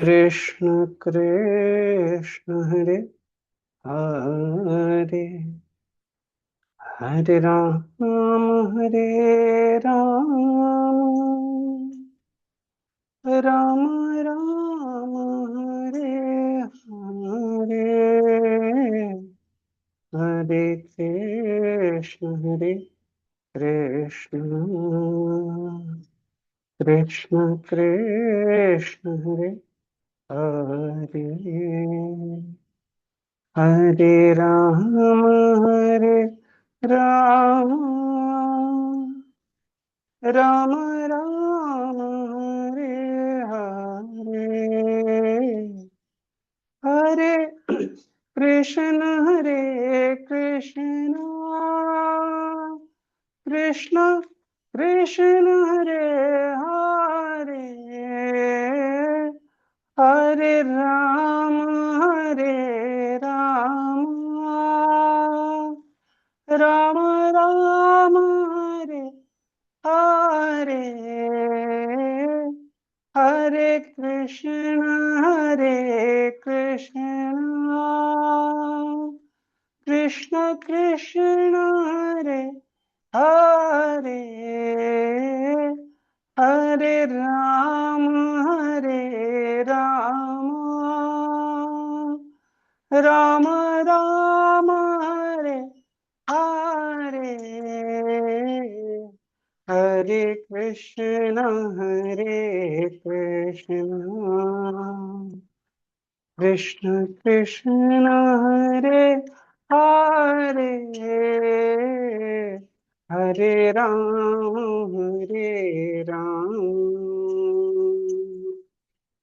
कृष्ण कृष्ण हरे हरे हरे हरे राम राम राम हरे हरे हरे कृष्ण कृष्ण कृष्ण हरे हरे हरे राम राम राम हरे हरे हरे कृष्ण कृष्ण कृष्ण कृष्ण हरे हरे राम राम राम हरे हरे कृष्ण कृष्ण कृष्ण हरे हरे राम राम राम हरे हरे कृष्ण कृष्ण कृष्ण हरे हरे राम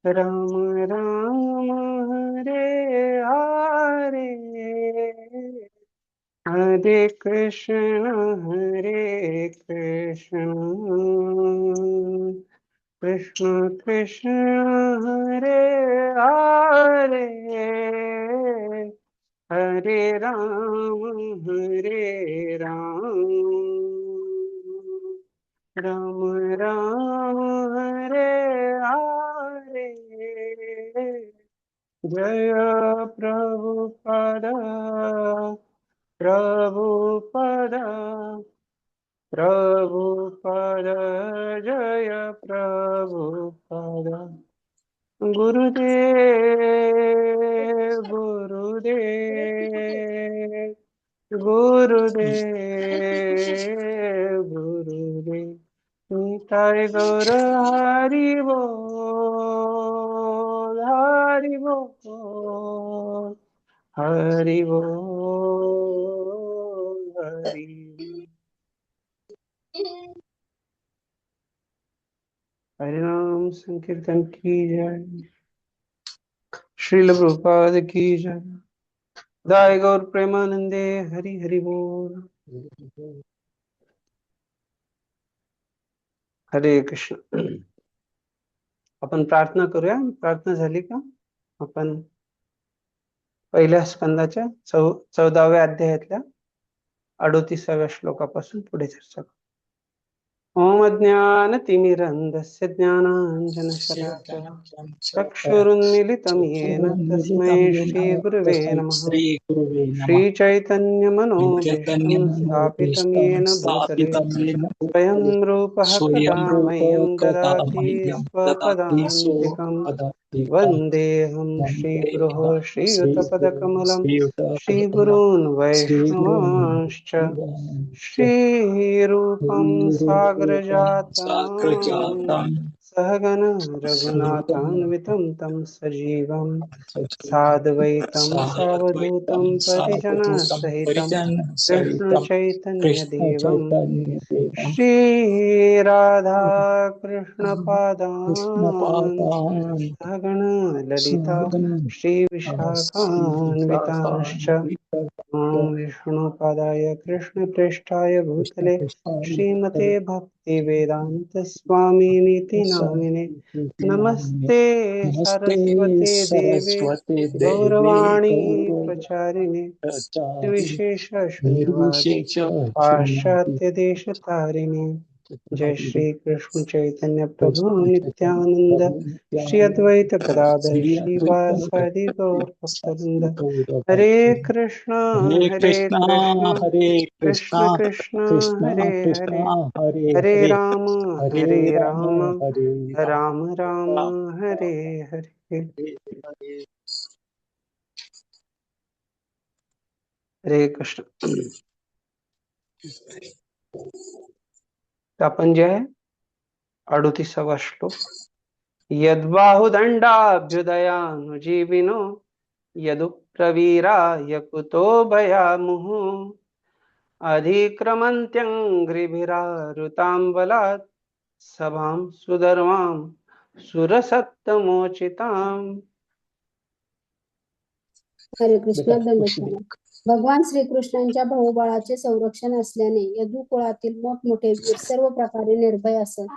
राम राम हरे हरे हरे कृष्ण कृष्ण कृष्ण हरे हरे हरे राम राम राम हरे हरे जय प्रभुपद प्रभुपद प्रभुपद जय प्रभुपद गुरुदेव गुरुदेव निताय गौर हरि बोल हरि बोल हरि बोल हरि हरिनाम संकीर्तन की जय श्रील प्रभुपाद की जय दाय गौर प्रेमानंदे हरि हरि बोल हरे कृष्ण आपण प्रार्थना करूया प्रार्थना झाली का आपण पहिल्या स्कंदाच्या 14व्या अध्यायातल्या 38व्या श्लोकापासून पुढे चर्चा करू ओम अज्ञानतिमिरन्धस्य ज्ञानाञ्जनशलाकया चक्षुरुन्मीलितं येन तस्मै श्रीगुरुवे नमः श्रीचैतन्यमनोभीष्टं स्थापितं येन भूतले स्वयं रूपः कदा मह्यं ददाति स्वपदान्तिकम् वन्देऽहं श्रीगुरोः श्रीयुतपदकमलं श्रीगुरून् वैष्णवांश्च श्रीरूपं सागरजातं सहगण रघुनाथान्वितं तं सजीवं साद्वैतं सावधूतं परिजनसहितं कृष्णचैतन्यदेवं श्रीराधाकृष्णपादान् सहगण ललिता श्रीविशाखान्वितांश्च विष्णुपादाय कृष्णप्रेष्ठाय भूतले श्रीमते भक्तिवेदान्त स्वामिनीति नामिने नमस्ते सरस्वते देवे गौरवाणी प्रचारिणे विशेष शून्यवादी पाश्चात्य देश तारिणे जय श्री कृष्ण चैतन्य प्रभु नित्यानंद, श्री अद्वैत गदाधर श्रीवासादि गौर भक्तवृंद। हरे कृष्णा हरे कृष्णा कृष्णा कृष्ण कृष्णा कृष्णा हरे कृष्णा हरे, हरे हरे हरे राम हरे हरे राम राम हरे राम राम राम हरे हरे। हरे हरे कृष्ण। तर आपण जे आहे 38वा श्लोक, यद्बाहुदंडाभ्युदयानुजीविनो यदुप्रवीरा यकुतो भयामुः अधिक्रमन्त्यङ्घ्रिभिरारुतां बलात् सभां सुधर्मां सुरसत्तमोचिताम्। हरे कृष्ण बेटा खुशी दंडवत। भगवान श्रीकृष्णांच्या बहुबळाचे संरक्षण असल्याने यदु कुळातील मोठमोठे वीर सर्व प्रकारे निर्भय असत.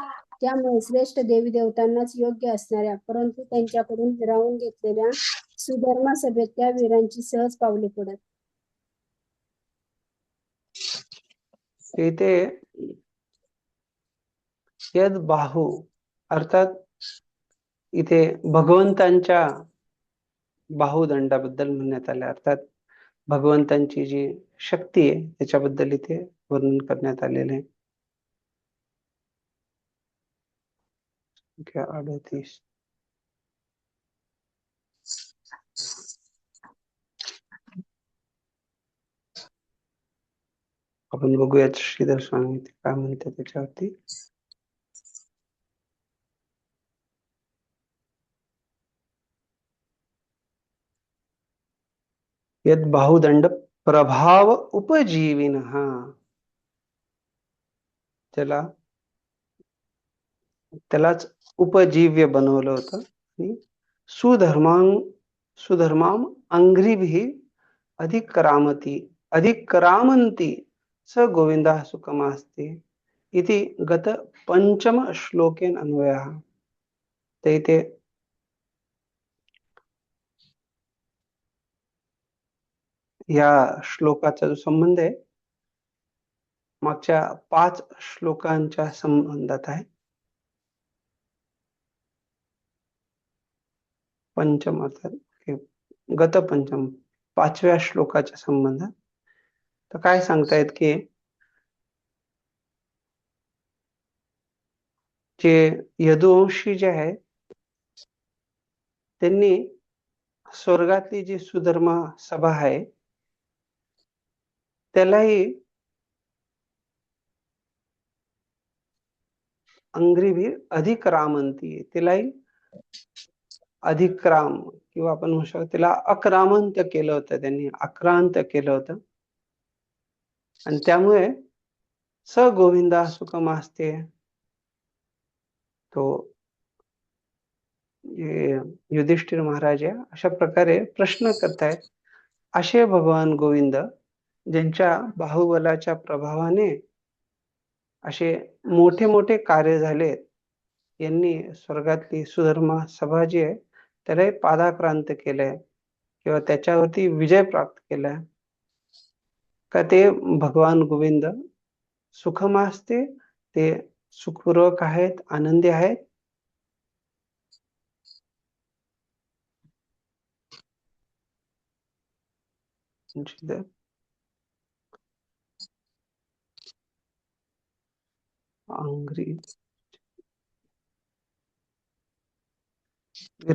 त्यामुळे श्रेष्ठ देवी देवतांनाच योग्य असणाऱ्या परंतु त्यांच्याकडून हिरावून घेतलेल्या सुधर्मा सभेत त्या वीरांची सहज पावले पडत. इथे यद बाहू अर्थात इथे भगवंतांच्या बाहुदंडाबद्दल म्हणण्यात आले, अर्थात भगवंतांची जी शक्ती आहे त्याच्याबद्दल इथे वर्णन करण्यात आलेले आहे. 38 आपण बघूयात श्रीधर स्वामी काय म्हणतात त्याच्यावरती. यद बाहुदंड प्रभाव उपजीविन, त्यालाच उपजीव्य बनवलं होतं. आणि सुधर्माम अंघ्रिभी अधिक्रामंती स गोविंदा सुखमास्ते इति गत पंचम श्लोकेन अन्वयः. तर इथे या श्लोकाचा जो संबंध आहे मागच्या 5 श्लोकांच्या संबंधात आहे. पंचम अर्थात गत पंचम 5व्या श्लोकाच्या संबंधात. तर काय सांगतायत की जे यदुवंशी जे आहे त्यांनी स्वर्गातली जी सुधर्मा सभा आहे त्यालाही अंघ्रिभी अधिक्रामंती, तिलाही अधिक्राम किंवा आपण म्हणू शकतो तिला आक्रामंत केलं होतं, त्यांनी आक्रांत केलं होतं. आणि त्यामुळे स गोविंदा सुखमास्ते, तो युधिष्ठिर महाराज अशा प्रकारे प्रश्न करतायत, असे भगवान गोविंद ज्यांच्या बाहुबलाच्या प्रभावाने असे मोठे मोठे कार्य झाले, यांनी स्वर्गातली सुधर्मा सभा जी आहे त्यालाही पादाक्रांत केलंय किंवा त्याच्यावरती विजय प्राप्त केलाय. का ते भगवान गोविंद सुखमास्ते, ते सुखपूर्वक आहेत, आनंदी आहेत.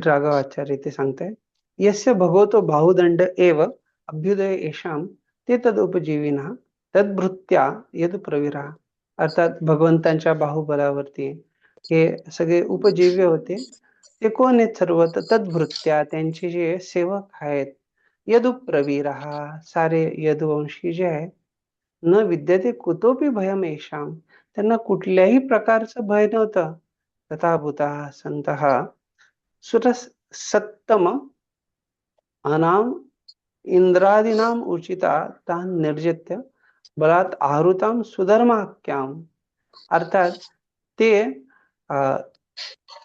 राघवाचार्य ते सांगताय, यस्य भगवतो बाहुदंड एव अभ्युदय येषाम ते तदुपजीविना तद्भृत्या यद प्रवीरा. अर्थात भगवंतांच्या बाहुबलावरती हे सगळे उपजीव्य होते. ते कोण आहेत सर्व? तद्भृत्या, त्यांचे जे सेवक आहेत. यदुप्रवीरा, सारे यदुवंशी जे आहेत. न विद्यते कुतोपि भयम येषाम, त्यांना कुठल्याही प्रकारचं भय नव्हतं. तथा भूता संतः सुरसत्तम अनाम इंद्रादीनाम उचिता तान निर्जित्य बलात् आहुताम सुधर्माख्याम. अर्थात ते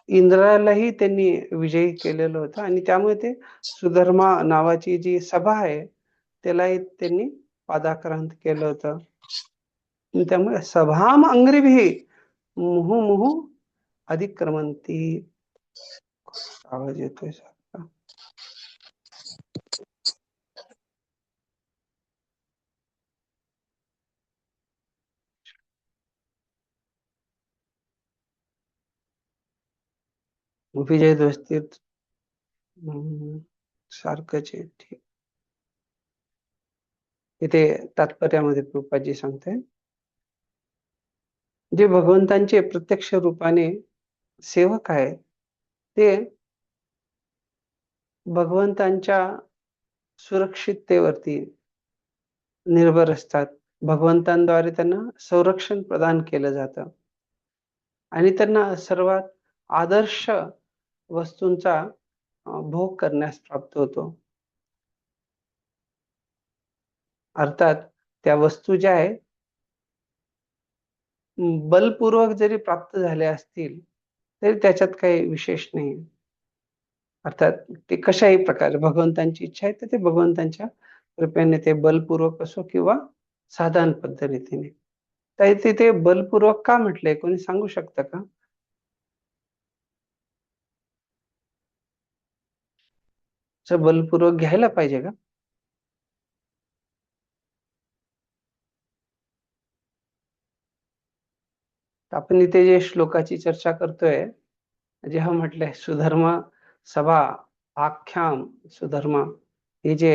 इंद्रालाही त्यांनी विजयी केलेलं होतं आणि त्यामुळे ते सुधर्मा नावाची जी सभा आहे त्यालाही त्यांनी पादाक्रांत केलं होतं. त्यामुळे सभाम अंघ्रिभी, मुहुमुहु अधिक्रमंती. आवाज येतोय सारखा. विजयध्वस्तीत सारखंच आहे. ठीक. इथे तात्पर्यामध्ये प्रभुपादजी सांगताय, जे भगवंतांचे प्रत्यक्ष रूपाने सेवक आहेत ते भगवंतांच्या सुरक्षिततेवरती निर्भर असतात. भगवंतांद्वारे त्यांना संरक्षण प्रदान केलं जातं आणि त्यांना सर्वात आदर्श वस्तूंचा भोग करण्यास प्राप्त होतो. अर्थात त्या वस्तू ज्या आहेत बलपूर्वक जरी प्राप्त झाल्या असतील तरी त्याच्यात काही विशेष नाही. अर्थात ते कशाही प्रकारे भगवंतांची इच्छा आहे तर ते भगवंतांच्या कृपेने ते बलपूर्वक असो किंवा साधारण पद्धतीने. तर तिथे बलपूर्वक का म्हटलंय, कोणी सांगू शकतं का? बलपूर्वक घ्यायला पाहिजे का? आपण इथे जे श्लोकाची चर्चा करतोय, जेव्हा म्हटलंय सुधर्म सभा आख्याम सुधर्म, हे जे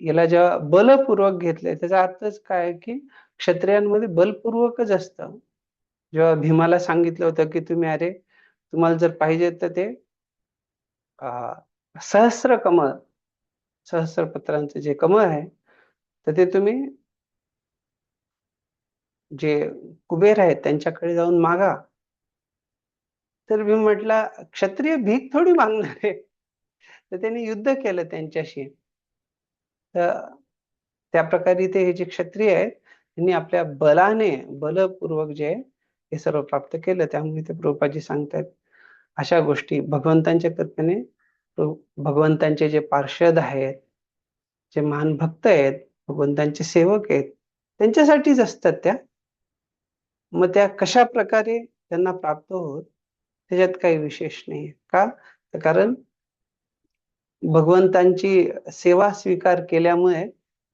याला जेव्हा बलपूर्वक घेतलंय त्याचा अर्थच काय की क्षत्रियांमध्ये बलपूर्वकच असतं. जेव्हा भीमाला सांगितलं होतं की तुम्ही अरे तुम्हाला जर पाहिजे तर ते सहस्र कमळ, सहस्रपत्रांचं जे कमळ आहे तर ते तुम्ही जे कुबेर आहेत त्यांच्याकडे जाऊन मागा. तर मी म्हटला क्षत्रिय भीक थोडी मागणार आहे. तर त्यांनी युद्ध केलं त्यांच्याशी. तर त्या प्रकारे ते हे जे क्षत्रिय आहेत त्यांनी आपल्या बलाने बलपूर्वक जे हे सर्व प्राप्त केलं. त्यामुळे ते प्रभुपादजी सांगतायत अशा गोष्टी भगवंतांच्या कृपेने भगवंतांचे जे पार्षद आहेत, जे महान भक्त आहेत, भगवंतांचे सेवक आहेत, त्यांच्यासाठीच असतात त्या. मग त्या कशा प्रकारे त्यांना प्राप्त होत त्याच्यात काही विशेष नाही. का? कारण भगवंतांची सेवा स्वीकार केल्यामुळे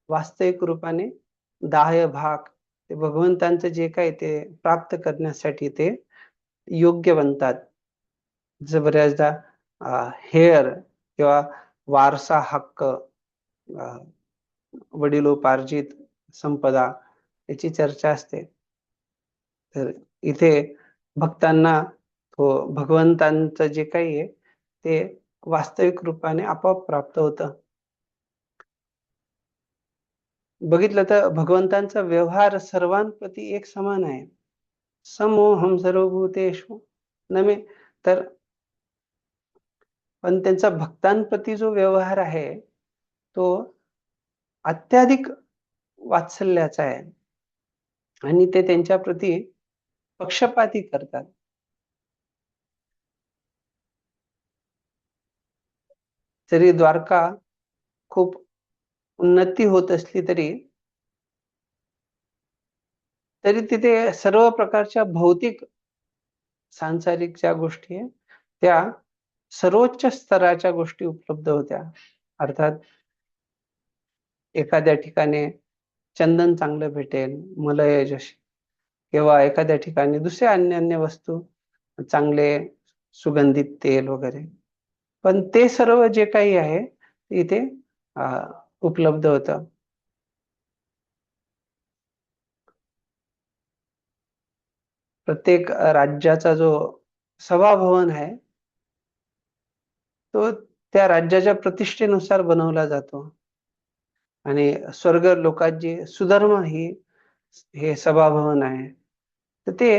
वास्तविक रूपाने दाह्य भाग ते भगवंतांचं जे काही ते प्राप्त करण्यासाठी ते योग्य बनतात. जर बऱ्याचदा हेर किंवा वारसा हक्क, वडिलोपार्जित संपदा याची चर्चा असते. तर इथे भक्तांना तो भगवंतांचं जे काही आहे ते वास्तविक रूपाने आपोआप प्राप्त होतं. बघितलं तर भगवंतांचा व्यवहार सर्वांप्रती एक समान आहे. समोहम सर्वभूतेषु नमे. तर पण त्यांचा भक्तांप्रती जो व्यवहार आहे तो अत्याधिक वात्सल्याचा आहे आणि ते त्यांच्या प्रती पक्षपाती करतात. जरी द्वारका खूप उन्नती होत असली तरी तिथे सर्व प्रकारच्या भौतिक सांसारिक ज्या गोष्टी आहे त्या सर्वोच्च स्तराच्या गोष्टी उपलब्ध होत्या. अर्थात एखाद्या ठिकाणी चंदन चांगलं भेटेल, मलय जशी, किंवा एखाद्या ठिकाणी दुसऱ्या अन्य वस्तू चांगले सुगंधित तेल वगैरे, पण ते सर्व जे काही आहे इथे उपलब्ध होतं. प्रत्येक राज्याचा जो सभाभवन आहे तो त्या राज्याच्या प्रतिष्ठेनुसार बनवला जातो आणि स्वर्ग लोकात जे सुधर्म ही हे सभाभवन आहे तर ते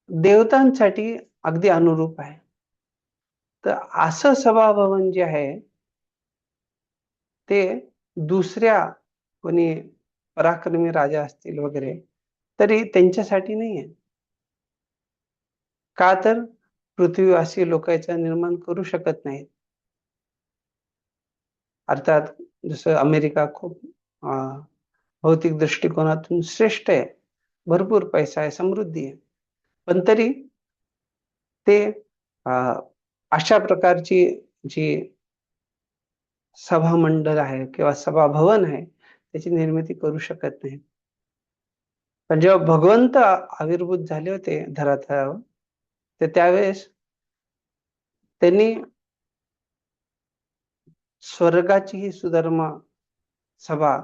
देवतांसाठी अगदी अनुरूप आहे. तर असं सभाभवन जे आहे ते दुसऱ्या कोणी पराक्रमी राजा असतील वगैरे तरी त्यांच्यासाठी नाही आहे. का? तर पृथ्वीवासी लोक याचं निर्माण करू शकत नाहीत. अर्थात जसं अमेरिका खूप भौतिक दृष्टिकोनातून श्रेष्ठ आहे, भरपूर पैसा आहे, समृद्धी आहे. पण तरी ते अशा प्रकारची जी सभामंडळ आहे किंवा सभाभवन आहे, त्याची निर्मिती करू शकत नाही. पण जेव्हा भगवंत आविर्भूत झाले होते धरातलावर, तर त्यावेळेस त्यांनी स्वर्गाची ही सुधर्मा सभा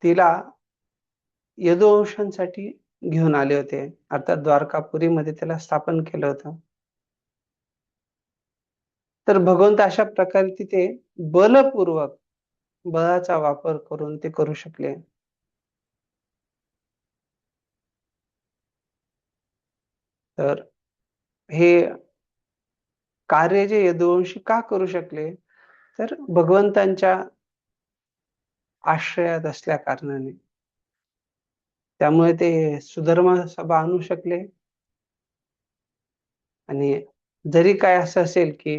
तिला यदुवंशांसाठी घेऊन आले होते. अर्थात द्वारकापुरीमध्ये त्याला स्थापन केलं होतं. तर भगवंत अशा प्रकारे तिथे बलपूर्वक बळाचा वापर करून ते करू शकले. तर हे कार्य जे यदुवंशी का करू शकले? तर भगवंतांच्या आश्रयात असल्या कारणाने. त्यामुळे ते सुधर्मा सभा आणू शकले. आणि जरी काय असं असेल, की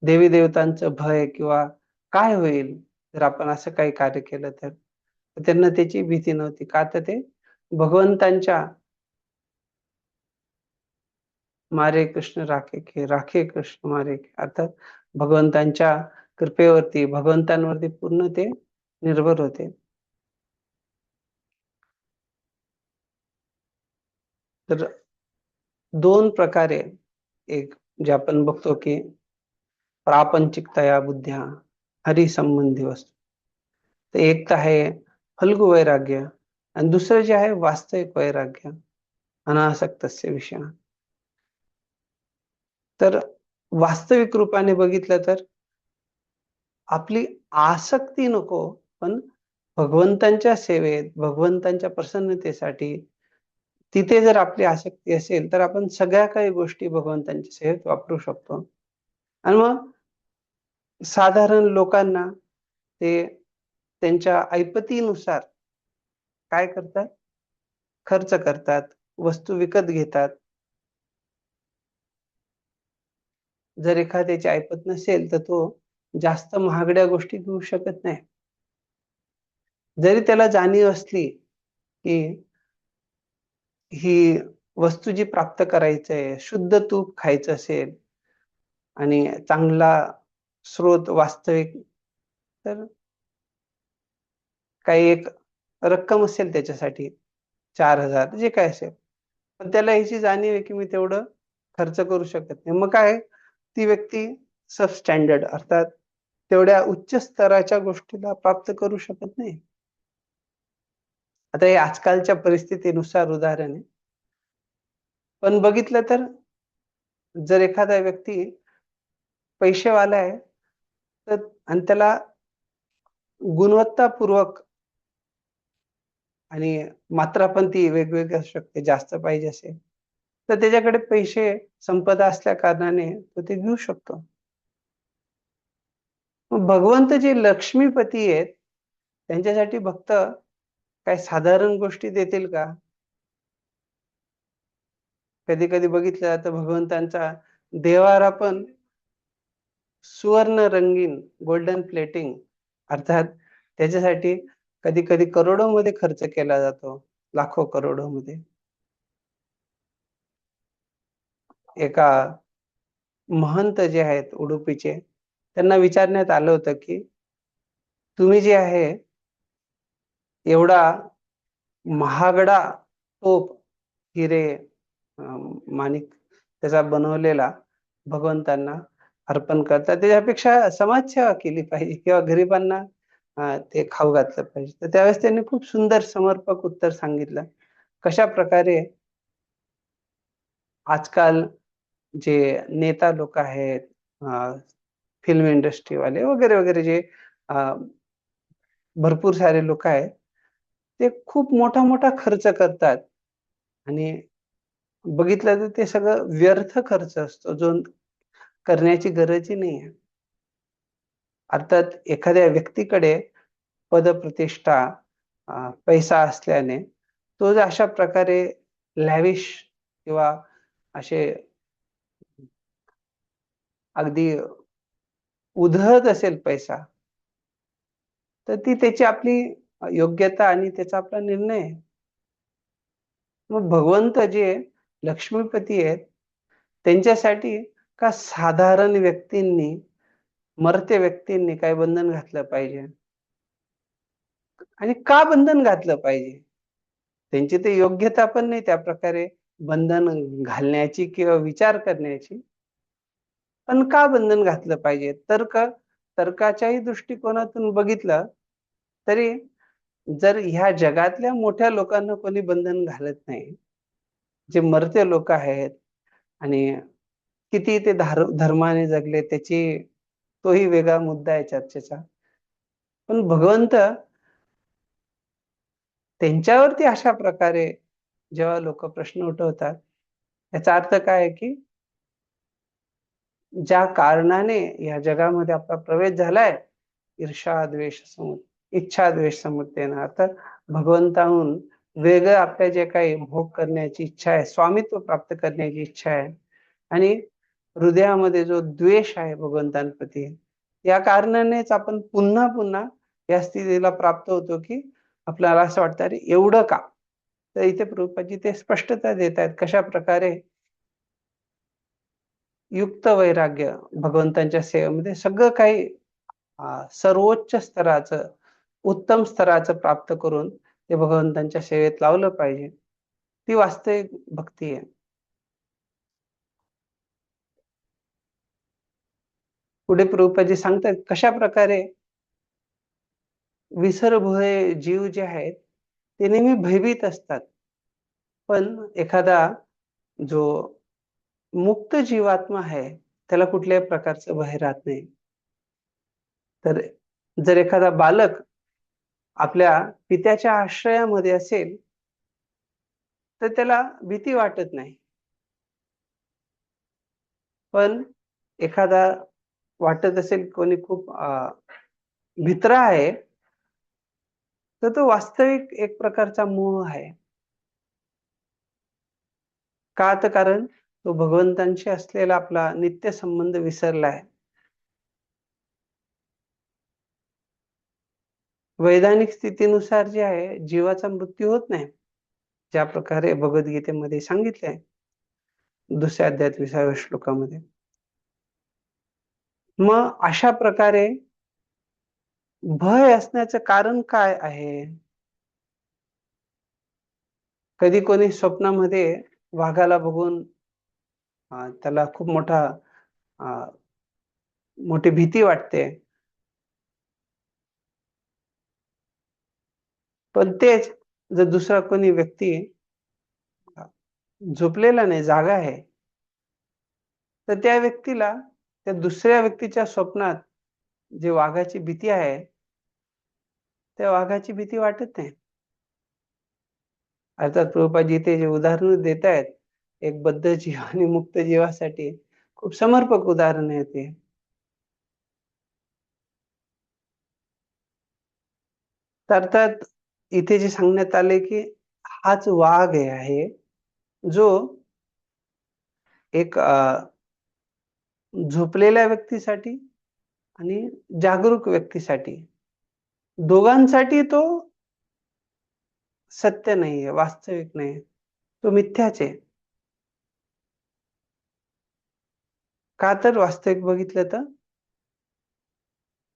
देवी-देवतांचं भय किंवा काय होईल जर आपण असं काही कार्य केलं तर? तर त्यांना त्याची भीती नव्हती. का तर ते भगवंतांच्या "मारे कृष्ण राखे के, राखे कृष्ण मारे के" अर्थात भगवंतांच्या कृपेवरती, भगवंतांवरती पूर्ण ते निर्भर होते. तर 2 प्रकारे एक जे आपण बघतो, की प्रापंचिकतया बुद्ध्या हरिसंबंधी वस्तू. तर एक तर आहे फल्गु वैराग्य आणि दुसरं जे आहे वास्तविक वैराग्य, अनासक्तस्य विषयात. तर वास्तविक रूपाने बघितलं तर आपली आसक्ती नको, पण भगवंतांच्या सेवेत, भगवंतांच्या प्रसन्नतेसाठी तिथे जर आपली आसक्ती असेल, तर आपण सगळ्या काही गोष्टी भगवंतांच्या सेवेत वापरू शकतो. आणि मग साधारण लोकांना ते त्यांच्या ऐपतीनुसार काय करतात? खर्च करतात, वस्तू विकत घेतात. जर एखाद्याची ऐपत नसेल, तर तो जास्त महागड्या गोष्टी घेऊ शकत नाही. जरी त्याला जाणीव असली, की ही वस्तू जी प्राप्त करायची आहे, शुद्ध तूप खायचं असेल आणि चांगला स्रोत वास्तविक, तर काही एक रक्कम असेल त्याच्यासाठी 4,000 जे काही असेल. पण त्याला ह्याची जाणीव आहे, की मी तेवढं खर्च करू शकत नाही. मग काय ती व्यक्ती सबस्टँडर्ड अर्थात तेवढ्या उच्च स्तराच्या गोष्टीला प्राप्त करू शकत नाही. आता हे आजकालच्या परिस्थितीनुसार उदाहरण आहे. पण बघितलं तर जर एखादा व्यक्ती पैसेवाला आहे, तर आणि त्याला गुणवत्तापूर्वक आणि मात्रा पण ती वेगवेगळी असू शकते, जास्त पाहिजे असेल, तर त्याच्याकडे पैसे, संपदा असल्या कारणाने तो ते घेऊ शकतो. मग भगवंत जे लक्ष्मीपती आहेत, त्यांच्यासाठी फक्त काही साधारण गोष्टी देतील का? कधी-कधी बघितलं जातं भगवंतांचा देवारा पण सुवर्ण रंगीन गोल्डन प्लेटिंग अर्थात त्याच्यासाठी कधी-कधी करोडोमध्ये खर्च केला जातो. लाखो करोडोमध्ये. एका महंत जे आहेत उडुपीचे, त्यांना विचारण्यात आलं होतं, की तुम्ही जे आहे एवढा महागडा तोफ, हिरे, अ, माणिक त्याचा बनवलेला भगवंतांना अर्पण करतात. त्याच्यापेक्षा समाजसेवा केली पाहिजे किंवा गरिबांना ते खाऊ घातलं पाहिजे. तर त्यावेळेस त्यांनी खूप सुंदर समर्पक उत्तर सांगितलं. कशाप्रकारे आजकाल जे नेता लोक आहेत, फिल्म इंडस्ट्रीवाले वगैरे, वगैरे जे अ, भरपूर सारे लोक आहेत, ते खूप मोठा-मोठा खर्च करतात आणि बघितलं तर ते सगळं व्यर्थ खर्च असतो, जो करण्याची गरजही नाहीये. अर्थात एखाद्या व्यक्तीकडे पदप्रतिष्ठा, पैसा असल्याने तो जर अशा प्रकारे लॅविश किंवा असे अगदी उधळत असेल पैसा, तर ती त्याची आपली योग्यता आणि त्याचा आपला निर्णय आहे. मग भगवंत जे लक्ष्मीपती आहेत त्यांच्यासाठी का साधारण व्यक्तींनी, मर्त्य व्यक्तींनी काय बंधन घातलं पाहिजे आणि का बंधन घातलं पाहिजे? त्यांची तर योग्यता पण नाही त्या प्रकारे बंधन घालण्याची किंवा विचार करण्याची. पण का बंधन घातलं पाहिजे? तर्काच्याही दृष्टिकोनातून बघितलं तरी जर ह्या जगातल्या मोठ्या लोकांना कोणी बंधन घालत नाही, जे मर्त्य लोक आहेत आणि किती ते धर्माने जगले त्याची तोही वेगळा मुद्दा आहे चर्चेचा. पण भगवंत त्यांच्यावरती अशा प्रकारे जेव्हा लोक प्रश्न उठवतात, याचा अर्थ काय आहे की ज्या कारणाने या जगामध्ये आपला प्रवेश झालाय, ईर्ष्या, द्वेष, इच्छा, द्वेष, समुत्तेन, अर्थात भगवंताहून वेगळं आपल्या जे काही भोग करण्याची इच्छा आहे, स्वामित्व प्राप्त करण्याची इच्छा आहे आणि हृदयामध्ये जो द्वेष आहे भगवंतांप्रती, या कारणानेच आपण पुन्हा पुन्हा या स्थितीला प्राप्त होतो की आपल्याला असं वाटतं अरे एवढं का? तर इथे प्रभुपादजी ते स्पष्टता देत आहेत कशा प्रकारे युक्त वैराग्य भगवंतांच्या सेवेमध्ये सगळं काही सर्वोच्च स्तराचं, उत्तम स्तराचं प्राप्त करून ते भगवंतांच्या सेवेत लावलं पाहिजे. ती वास्तविक भक्ती आहे. पुढे प्रभुपादजी सांगतात कशा प्रकारे विसरभोळे जीव जे आहेत ते नेहमी भयभीत असतात. पण एखादा जो मुक्त जीवात्मा आहे त्याला कुठल्याही प्रकारचं भय राहत नाही. तर जर एखादा बालक आपल्या पित्याच्या आश्रयामध्ये असेल तर त्याला भीती वाटत नाही. पण एखादा वाटत असेल कोणी खूप भित्रा आहे तर तो वास्तविक एक प्रकारचा मोह आहे. का? तर कारण तो भगवंतांशी असलेला आपला नित्य संबंध विसरलाय. वैधानिक स्थितीनुसार जे आहे जीवाचा मृत्यू होत नाही, ज्या प्रकारे भगवद्गीतेमध्ये सांगितलंय 2ऱ्या अध्यायात 20व्या श्लोकामध्ये. मग अशा प्रकारे भय असण्याचं कारण काय आहे? कधी कोणी स्वप्नामध्ये वाघाला बघून त्याला खूप मोठी भीती वाटते. पण तेच जर दुसरा कोणी व्यक्ती झोपलेला नाही, जागा आहे, तर त्या व्यक्तीला त्या दुसऱ्या व्यक्तीच्या स्वप्नात जी वाघाची भीती आहे, त्या वाघाची भीती वाटत नाही. अर्थात प्रभुपादजी इथे जे उदाहरण देत आहेत, एक बद्ध जीव आणि मुक्त जीवासाठी खूप समर्पक उदाहरण आहे ते. तर अर्थात इथे जे सांगण्यात आले की हाच वाघ आहे जो एक झोपलेल्या व्यक्तीसाठी आणि जागरूक व्यक्तीसाठी दोघांसाठी तो सत्य नाहीये, वास्तविक नाही, तो मिथ्याच आहे. का? तर वास्तविक बघितलं तर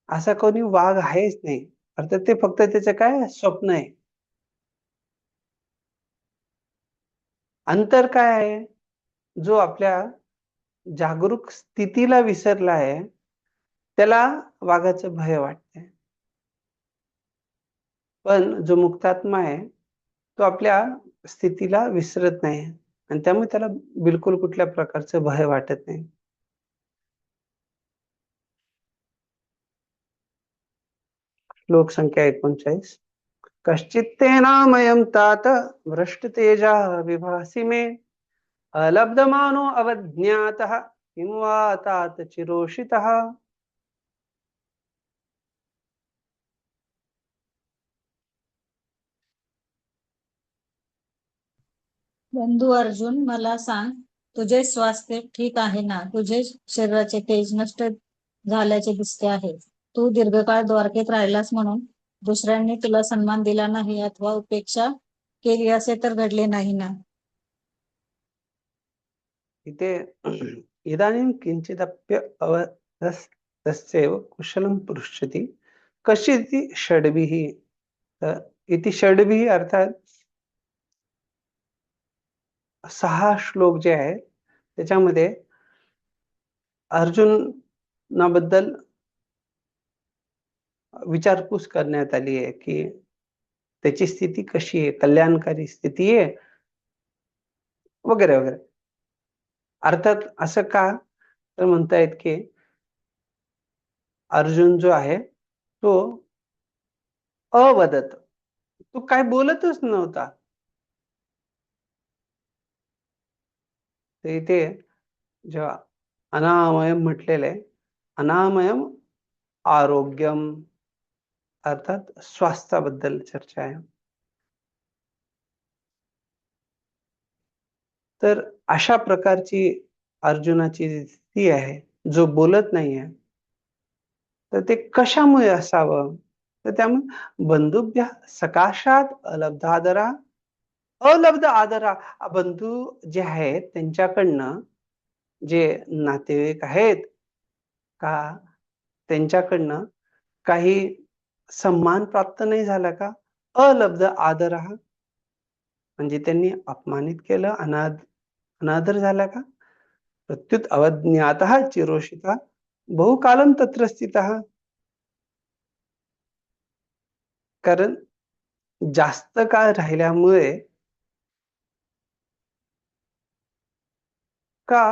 असा कोणी वाघ आहेच नाही. अर्थात ते फक्त त्याचं काय स्वप्न आहे. अंतर काय आहे? जो आपल्या जागरूक स्थितीला विसरला आहे त्याला वाघाचं भय वाटतंय. पण जो मुक्तात्मा आहे तो आपल्या स्थितीला विसरत नाही आणि त्यामुळे त्याला बिलकुल कुठल्या प्रकारचं भय वाटत नाही. श्लोक संख्या 39. कश्चित्तेनामयं तात भ्रष्टतेजा विभासि मे अलब्धमानो अवज्ञातः किं वा तात चिरोषितः. बंधू अर्जुन, मला सांग, तुझे स्वास्थ्य ठीक आहे ना? तुझे शरीराचे तेज नष्ट झाल्याचे दिसते आहे. तू दीर्घकाळ द्वारकेत राहिलास म्हणून दुसऱ्यांनी तुला सन्मान दिला नाही अथवा उपेक्षा केली असे तर घडले नाही ना? इथे इदानीं किंचिदप्य अवतस्यैव कुशलं पृच्छति कश्चिदिति षड्भिः इति षड्भिः अर्थात 6 श्लोक जे आहेत त्याच्यामध्ये अर्जुनाबद्दल विचारपूस करण्यात आली आहे की त्याची स्थिती कशी आहे, कल्याणकारी स्थिती आहे वगैरे वगैरे. अर्थात असं का तर म्हणतायत की अर्जुन जो आहे तो अवदत, तो काय बोलतच नव्हता. तर इथे जेव्हा अनामयम म्हटलेलं आहे, अनामयम आरोग्यम अर्थात स्वास्थ्याबद्दल चर्चा आहे. तर अशा प्रकारची अर्जुनाची स्थिती आहे, जो बोलत नाहीये, तर ते कशामुळे असावं? तर त्यामुळे बंधुभ्य सकाशात अलब्धादरा अलब्ध आदरा, बंधू जे आहेत त्यांच्याकडनं जे नातेवाईक आहेत का त्यांच्याकडनं काही सन्मान प्राप्त नाही झाला का? अलब्ध आदर म्हणजे त्यांनी अपमानित केलं, अनादर झाला का? प्रत्युत अवज्ञातः चिरोषिता बहुकालम तत्र स्थितः. कारण जास्त काळ राहिल्यामुळे का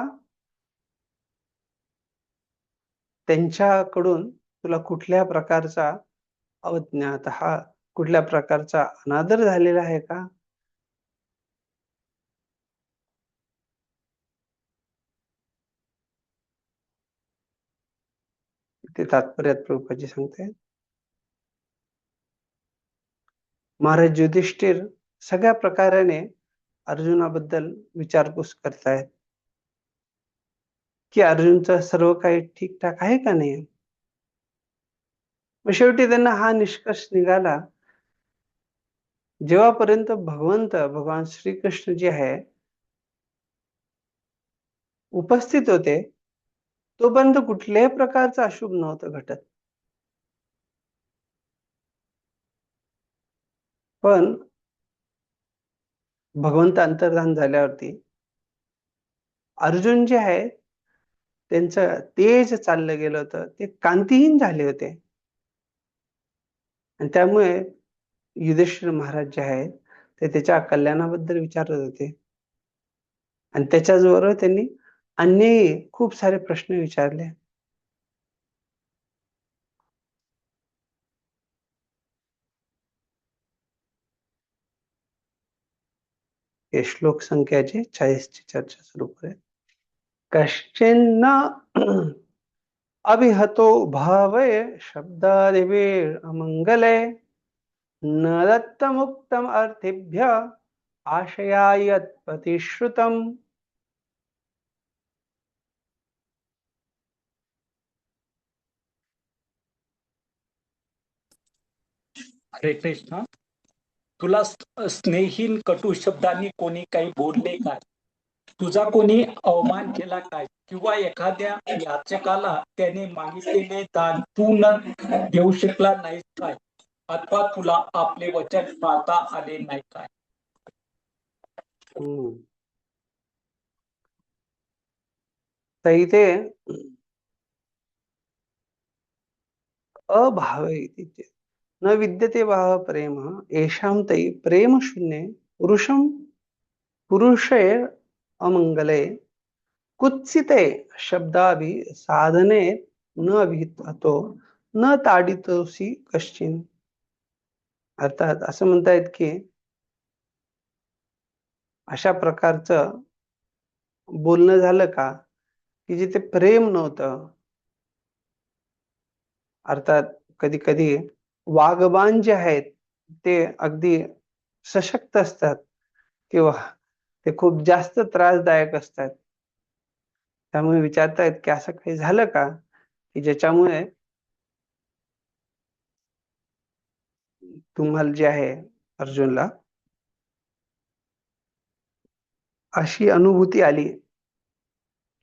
त्यांच्याकडून तुला कुठल्या प्रकारचा अवज्ञातः कुठल्या प्रकारचा अनादर झालेला आहे का? ते तात्पर्यात प्रभुपादजी सांगतायत. महाराज युधिष्ठिर सगळ्या प्रकाराने अर्जुनाबद्दल विचारपूस करतायत की अर्जुनचं सर्व काही ठीकठाक आहे का नाही. मग शेवटी त्यांना हा निष्कर्ष निघाला, जेव्हापर्यंत भगवान श्रीकृष्ण जे आहे उपस्थित होते तोपर्यंत कुठल्याही प्रकारचं अशुभ नव्हतं घटत. पण भगवंत अंतर्धान झाल्यावरती अर्जुन जे आहे त्यांचं तेज चाललं गेलं होतं, ते कांतीहीन झाले होते. आणि त्यामुळे युधिष्ठिर महाराज जे आहेत ते त्याच्या कल्याणाबद्दल विचारत होते. आणि त्याच्याबरोबर त्यांनी अन्यही खूप सारे प्रश्न विचारले. हे श्लोक संख्याचे 40 ची चर्चा सुरू करूया. कश्चिन्न अभिहतो भावय शब्दादिवीर अमंगले न दत्तमुक्तम अर्थेभ्य आशयायत प्रतिश्रुतम. हरे कृष्ण. तुला स्नेहीन कटू शब्दांनी कोणी काही बोलले काय? तुझा कोणी अवमान केला काय? किंवा एखाद्या याचकाला त्याने मागितलेले दान तू न देऊ शकला नाहीस काय? अथवा तुला आपले वचन पाळता आले नाही काय? तर इथे अभावे न विद्यते भाव प्रेम येषां तै प्रेम शून्ये पुरुषे अमंगले कुत्सिते शब्दाभि साधने न अभिहतो न ताडितोसी कश्चिन. अर्थात असं म्हणतायत की अशा प्रकारचं बोलणं झालं का की जिथे प्रेम नव्हतं. अर्थात कधी कधी वाघबाण जे आहेत ते अगदी सशक्त असतात किंवा ते खूप जास्त त्रासदायक असतात. त्यामुळे विचारतायत की असं काही झालं का की ज्याच्यामुळे तुम्हाला जे आहे अर्जुनला अशी अनुभूती आली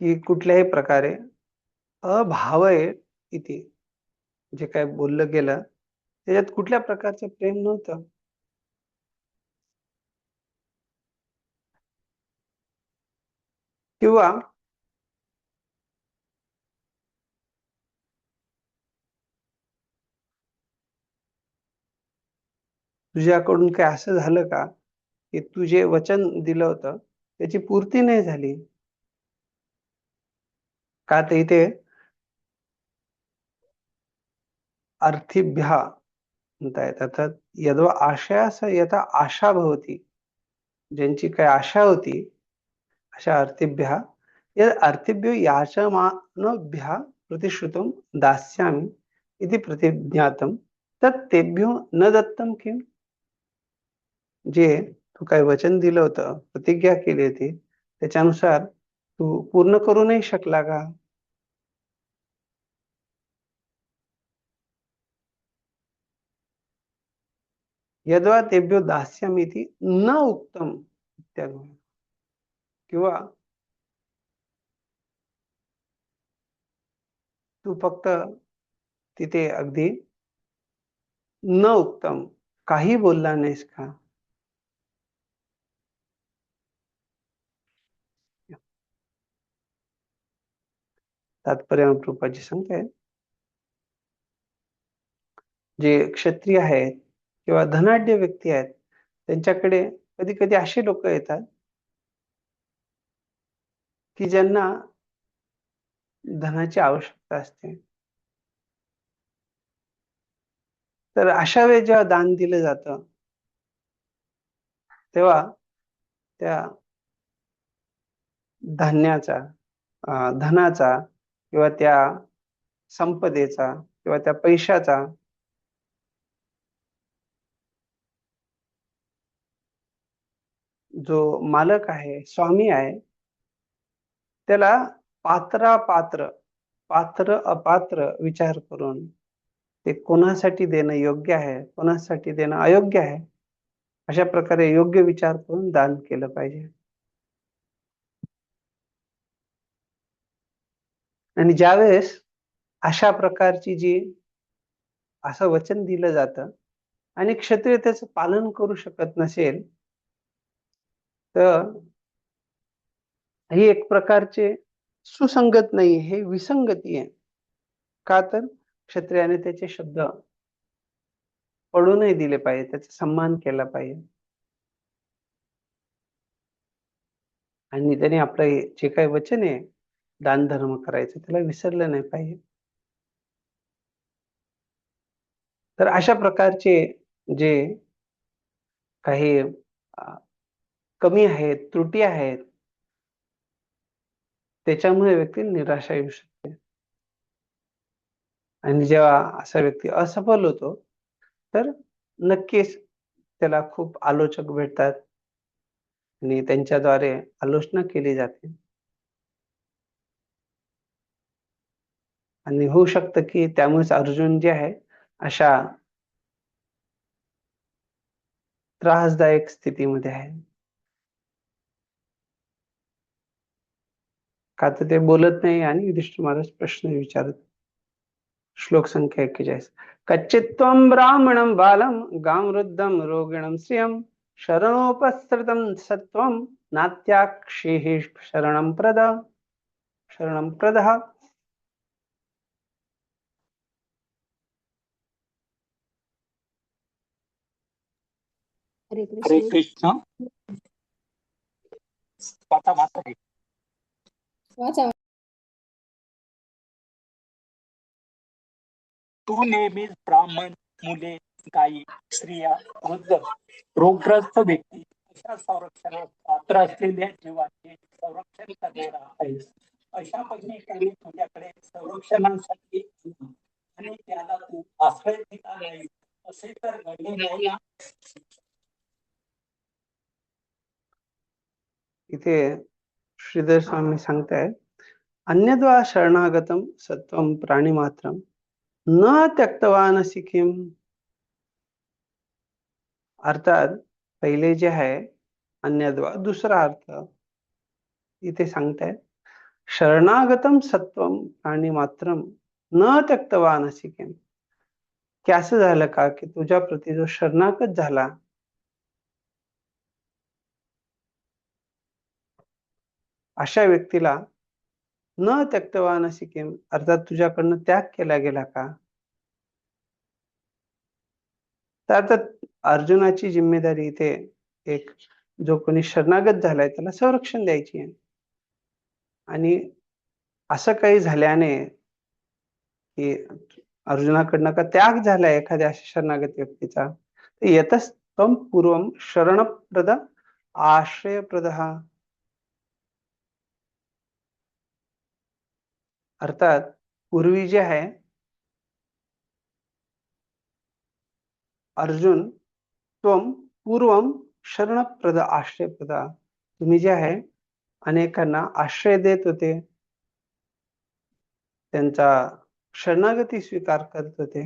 की कुठल्याही प्रकारे अभावय इथे जे काय बोललं गेलं त्याच्यात कुठल्या प्रकारचं प्रेम नव्हतं. किंवा तुझ्याकडून काय असं झालं का की तू जे वचन दिलं होतं त्याची पूर्ती नाही झाली का? तर इथे अर्थिभ्या म्हणतायत अर्थात यद्वा आशयास यथा आशा भवती, ज्यांची काय आशा होती अशा अर्थिभ्या यद् अर्थिभ्यो याचमानोभ्यः प्रतिश्रुतं दास्यामि इति प्रतिज्ञातं तत् तेभ्यो न दत्तं किम. जे तू काय वचन दिलं होतं, प्रतिज्ञा केली होती त्याच्यानुसार तू पूर्ण करू नाही शकला का? यद्वा तेभ्यो दास्यामीति न उक्तम इत्यादी. किंवा तू फक्त तिथे अगदी न उक्तम काही बोलला नाहीस का? तात्पर्य रूपाची सांगताय जे क्षत्रिय आहेत किंवा धनाढ्य व्यक्ती आहेत त्यांच्याकडे कधी कधी असे लोक येतात की ज्यांना धनाची आवश्यकता असते. तर अशा वेळी जेव्हा दान दिलं जातं तेव्हा त्या धान्याचा धनाचा किंवा त्या संपदेचा किंवा त्या पैशाचा जो मालक आहे, स्वामी आहे, त्याला पात्रापात्र, पात्र अपात्र विचार करून ते कोणासाठी देणं योग्य आहे, कोणासाठी देणं अयोग्य आहे अशा प्रकारे योग्य विचार करून दान केलं पाहिजे. आणि ज्यावेळेस अशा प्रकारची जी असं वचन दिलं जातं आणि क्षत्रिय त्याचं पालन करू शकत नसेल तर ही एक प्रकारचे सुसंगत नाही, हे विसंगती आहे. का? तर क्षत्रियाने त्याचे शब्द पडू नाही दिले पाहिजे, त्याचा सन्मान केला पाहिजे आणि त्याने आपलं जे काही वचन आहे दान धर्म करायचं त्याला विसरलं नाही पाहिजे. तर अशा प्रकारचे जे काही कमी आहेत, त्रुटी आहेत, त्याच्यामुळे व्यक्तीला निराशा येऊ शकते. आणि जेव्हा असा व्यक्ती असफल होतो तर नक्कीच त्याला खूप आलोचक भेटतात आणि त्यांच्याद्वारे आलोचना केली जाते आणि होऊ शकतं की त्यामुळेच अर्जुन जे आहे अशा त्रासदायक स्थितीमध्ये आहे. का? तर ते बोलत नाही आणि युधिष्ठिर महाराज प्रश्न विचारत. श्लोक संख्या 41. कच्चित्त्वं ब्राह्मणं बालं गां वृद्धं रोगिणं श्रियं शरणोपसृतं सत्वं नात्याक्षिः शरणं प्रदः. हरे हरे कृष्ण. कृष्ण. वाचा माता. वाचा. तू नेहमीच ब्राह्मण, मुले, गायी, स्त्रिया, वृद्ध, रोगग्रस्त व्यक्ती अशा संरक्षणात पात्र असलेल्या जीवाचे संरक्षण करणारा आहेस. अशा पद्धतीने तुझ्याकडे संरक्षणासाठी आणि त्याला तू आश्रय दिला नाही असे तर घडले नाही. इथे श्रीधर स्वामी सांगतायत अन्यद्वा शरणागतम सत्वम प्राणिमात्रम न त्यक्तवानसि किम. अर्थात पहिले जे आहे अन्यद्वा, दुसरा अर्थ इथे सांगतायत, शरणागतम सत्वम प्राणी मात्रम न त्यक्तवा नसिकेम, की असं झालं का की तुझ्या प्रती जो शरणागत झाला, अशा व्यक्तीला न त्यक्तवा नसिकेम, अर्थात तुझ्याकडनं त्याग केला गेला का? तर अर्थात अर्जुनाची जिम्मेदारी इथे एक, जो कोणी शरणागत झालाय त्याला संरक्षण द्यायची आहे. आणि असं काही झाल्याने की अर्जुनाकडनं का त्याग झालाय एखाद्या शरणागत व्यक्तीचा, तर येतच तम पूर्वम शरणप्रद आश्रयप्रद, अर्थात पूर्वी जे आहे अर्जुन, त्वम पूर्वम शरणप्रद आश्रयप्रद, तुम्ही जे आहे अनेकांना आश्रय देत होते, त्यांचा शरणागती स्वीकार करत होते.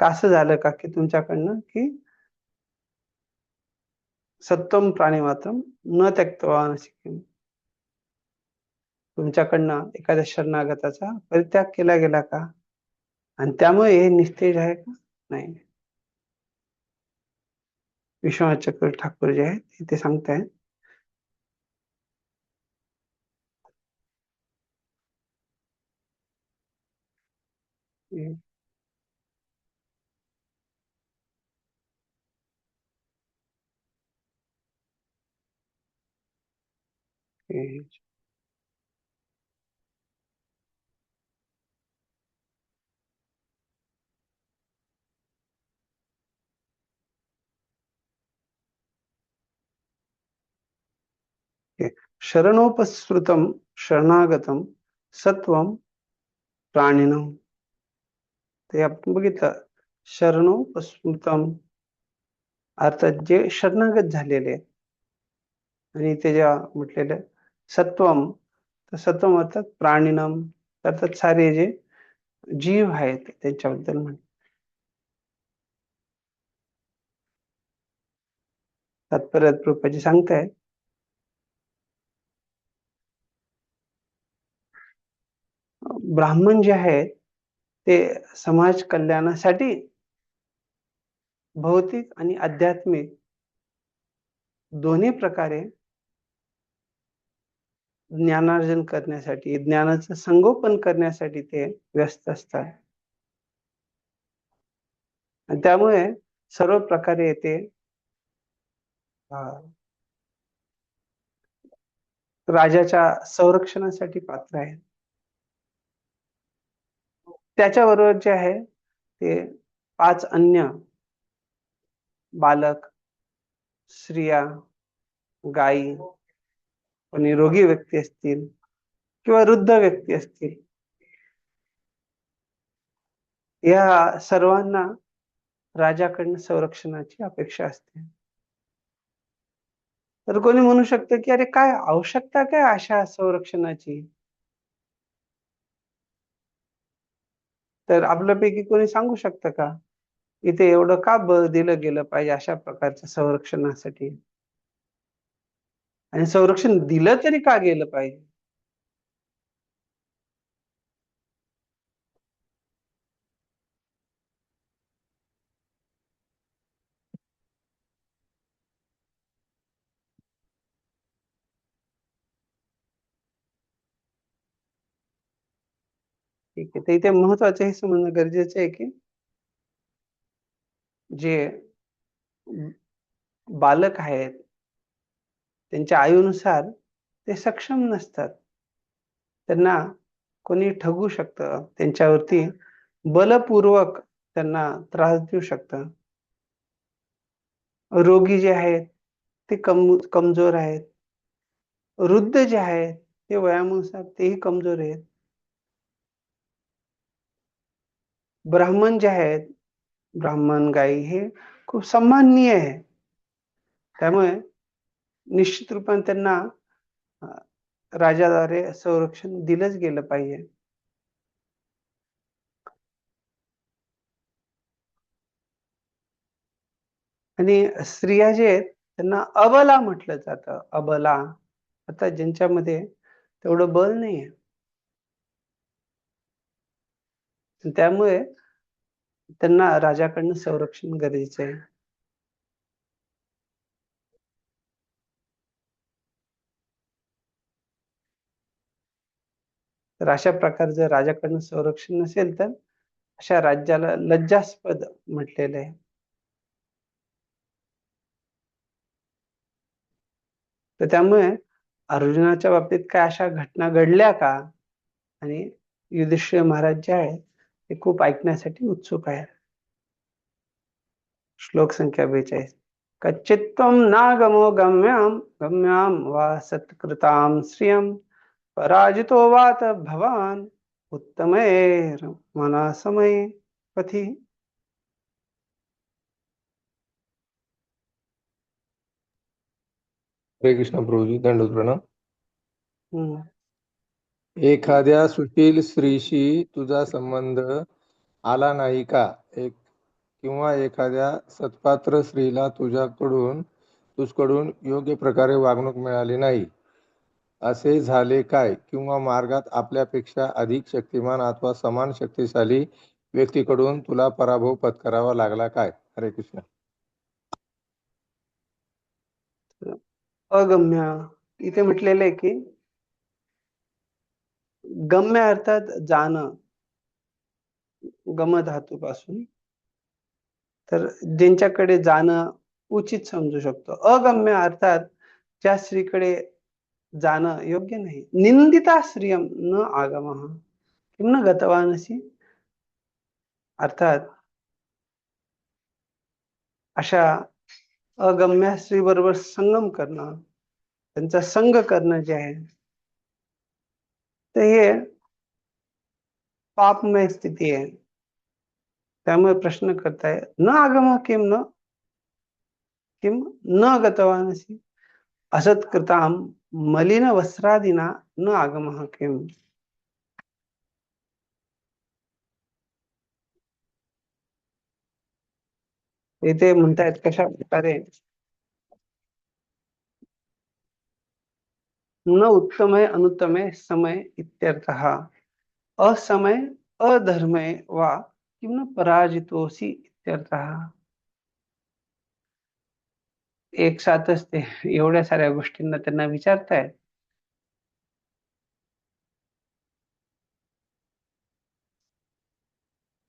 का असं झालं का की तुमच्याकडनं की सत्वम प्राणी मात्रम न त्यक्तवा नसिकेम, तुमच्याकडनं एखाद्या शरणागताचा परित्याग केला गेला का? आणि त्यामुळे हे निस्तेज आहे का? नाही. विश्वनाथ चक्रवर्ती ठाकूर जे आहेत ते सांगतायत, शरणोपस्रुतम शरणागतम सत्वम प्राणिनम, ते आपण बघितलं. शरणोपस्रुतम अर्थात जे शरणागत झालेले, आणि ते जेव्हा म्हटलेलं सत्वम, तर सत्वम अर्थात प्राणिनम, अर्थात सारे जे जीव आहेत त्यांच्याबद्दल म्हण. तात्पर्यात प्रभुपादाजी सांगताय, ब्राह्मण जे आहेत ते समाज कल्याणासाठी भौतिक आणि आध्यात्मिक दोन्ही प्रकारे ज्ञानार्जन करण्यासाठी, ज्ञानाचं संगोपन करण्यासाठी ते व्यस्त असतात. आणि त्यामुळे सर्व प्रकारे ते राजाच्या संरक्षणासाठी पात्र आहे. त्याच्याबरोबर जे आहे ते 5 अन्य बालक, स्त्रिया, गायी, निरोगी व्यक्ती असतील किंवा वृद्ध व्यक्ती असतील, या सर्वांना राजाकडनं संरक्षणाची अपेक्षा असते. तर कोणी म्हणू शकतं की अरे काय आवश्यकता काय अशा संरक्षणाची? तर आपल्यापैकी कोणी सांगू शकतं का इथे एवढं का बळ दिलं गेलं पाहिजे अशा प्रकारच्या संरक्षणासाठी? आणि संरक्षण दिलं तरी का गेलं पाहिजे? ठीक आहे. तर इथे महत्वाचं हे समजणं गरजेचं आहे की जे बालक आहेत त्यांच्या आयुनुसार ते सक्षम नसतात. त्यांना कोणी ठगू शकतं, त्यांच्यावरती बलपूर्वक त्यांना त्रास देऊ शकतं. रोगी जे आहेत ते कमजोर आहेत. वृद्ध जे आहेत ते वयानुसार तेही कमजोर आहेत. ब्राह्मण जे आहेत, ब्राह्मण, गायी हे खूप सन्माननीय आहे. त्यामुळे निश्चित रूपाने त्यांना राजाद्वारे संरक्षण दिलंच गेलं पाहिजे. आणि स्त्रिया जे आहेत त्यांना अबला म्हटलं जातं. अबला अर्थात ज्यांच्यामध्ये तेवढं बल नाहीये. त्यामुळे त्यांना राजाकडनं संरक्षण गरजेचं आहे. तर अशा प्रकारे जर राजाकडनं संरक्षण नसेल तर अशा राज्याला लज्जास्पद म्हटलेलं आहे. तर त्यामुळे अर्जुनाच्या बाबतीत काय अशा घटना घडल्या का? आणि युधिष्ठिर महाराज जे आहे ते खूप ऐकण्यासाठी उत्सुक आहेत. श्लोक संख्या 42. कच्चित्त्वं नागमो गम्यां वा सत्कृतां श्रियं पराजितो वात भवान् उत्तमैर्मनसमये पथि. हरे कृष्ण प्रभूजी, दंडवत प्रणाम. हम्म. एखाद्या सुशील स्त्रीशी तुझा संबंध आला नाही का? किंवा एखाद्या सत्पात्र स्त्रीला तुझकडून योग्य प्रकारे वागणूक मिळाली नाही, असे झाले काय? किंवा मार्गात आपल्यापेक्षा अधिक शक्तिमान अथवा समान शक्तिशाली व्यक्तीकडून तुला पराभव पत्करावा लागला काय? हरे कृष्ण. अगम्य इथे म्हटलेलं आहे की गम्य अर्थात जाणं, गम धातूपासून. तर ज्यांच्याकडे जाणं उचित समजू शकतो. अगम्य अर्थात ज्या स्त्रीकडे जाणं योग्य नाही. निंदिता स्त्रियं न आगमः किं न गतवानसि. अर्थात अशा अगम्य स्त्री बरोबर संगम करणं, त्यांचा संग करणं जे आहे तर हे पापमय स्थिती आहे. त्यामुळे प्रश्न करताय न आगम किम न गतवानसि असत्कृतां मलिन वस्त्रादिना न आगमः किम. इथे म्हणतायत कशा प्रकारे न उत्तमय अनुत्तमय समय इत्यर्थः. असमय अधर्मय वा किं न पराजितोसी इत्यर्थः. एक साथच ते एवढ्या साऱ्या गोष्टींना त्यांना विचारतायत.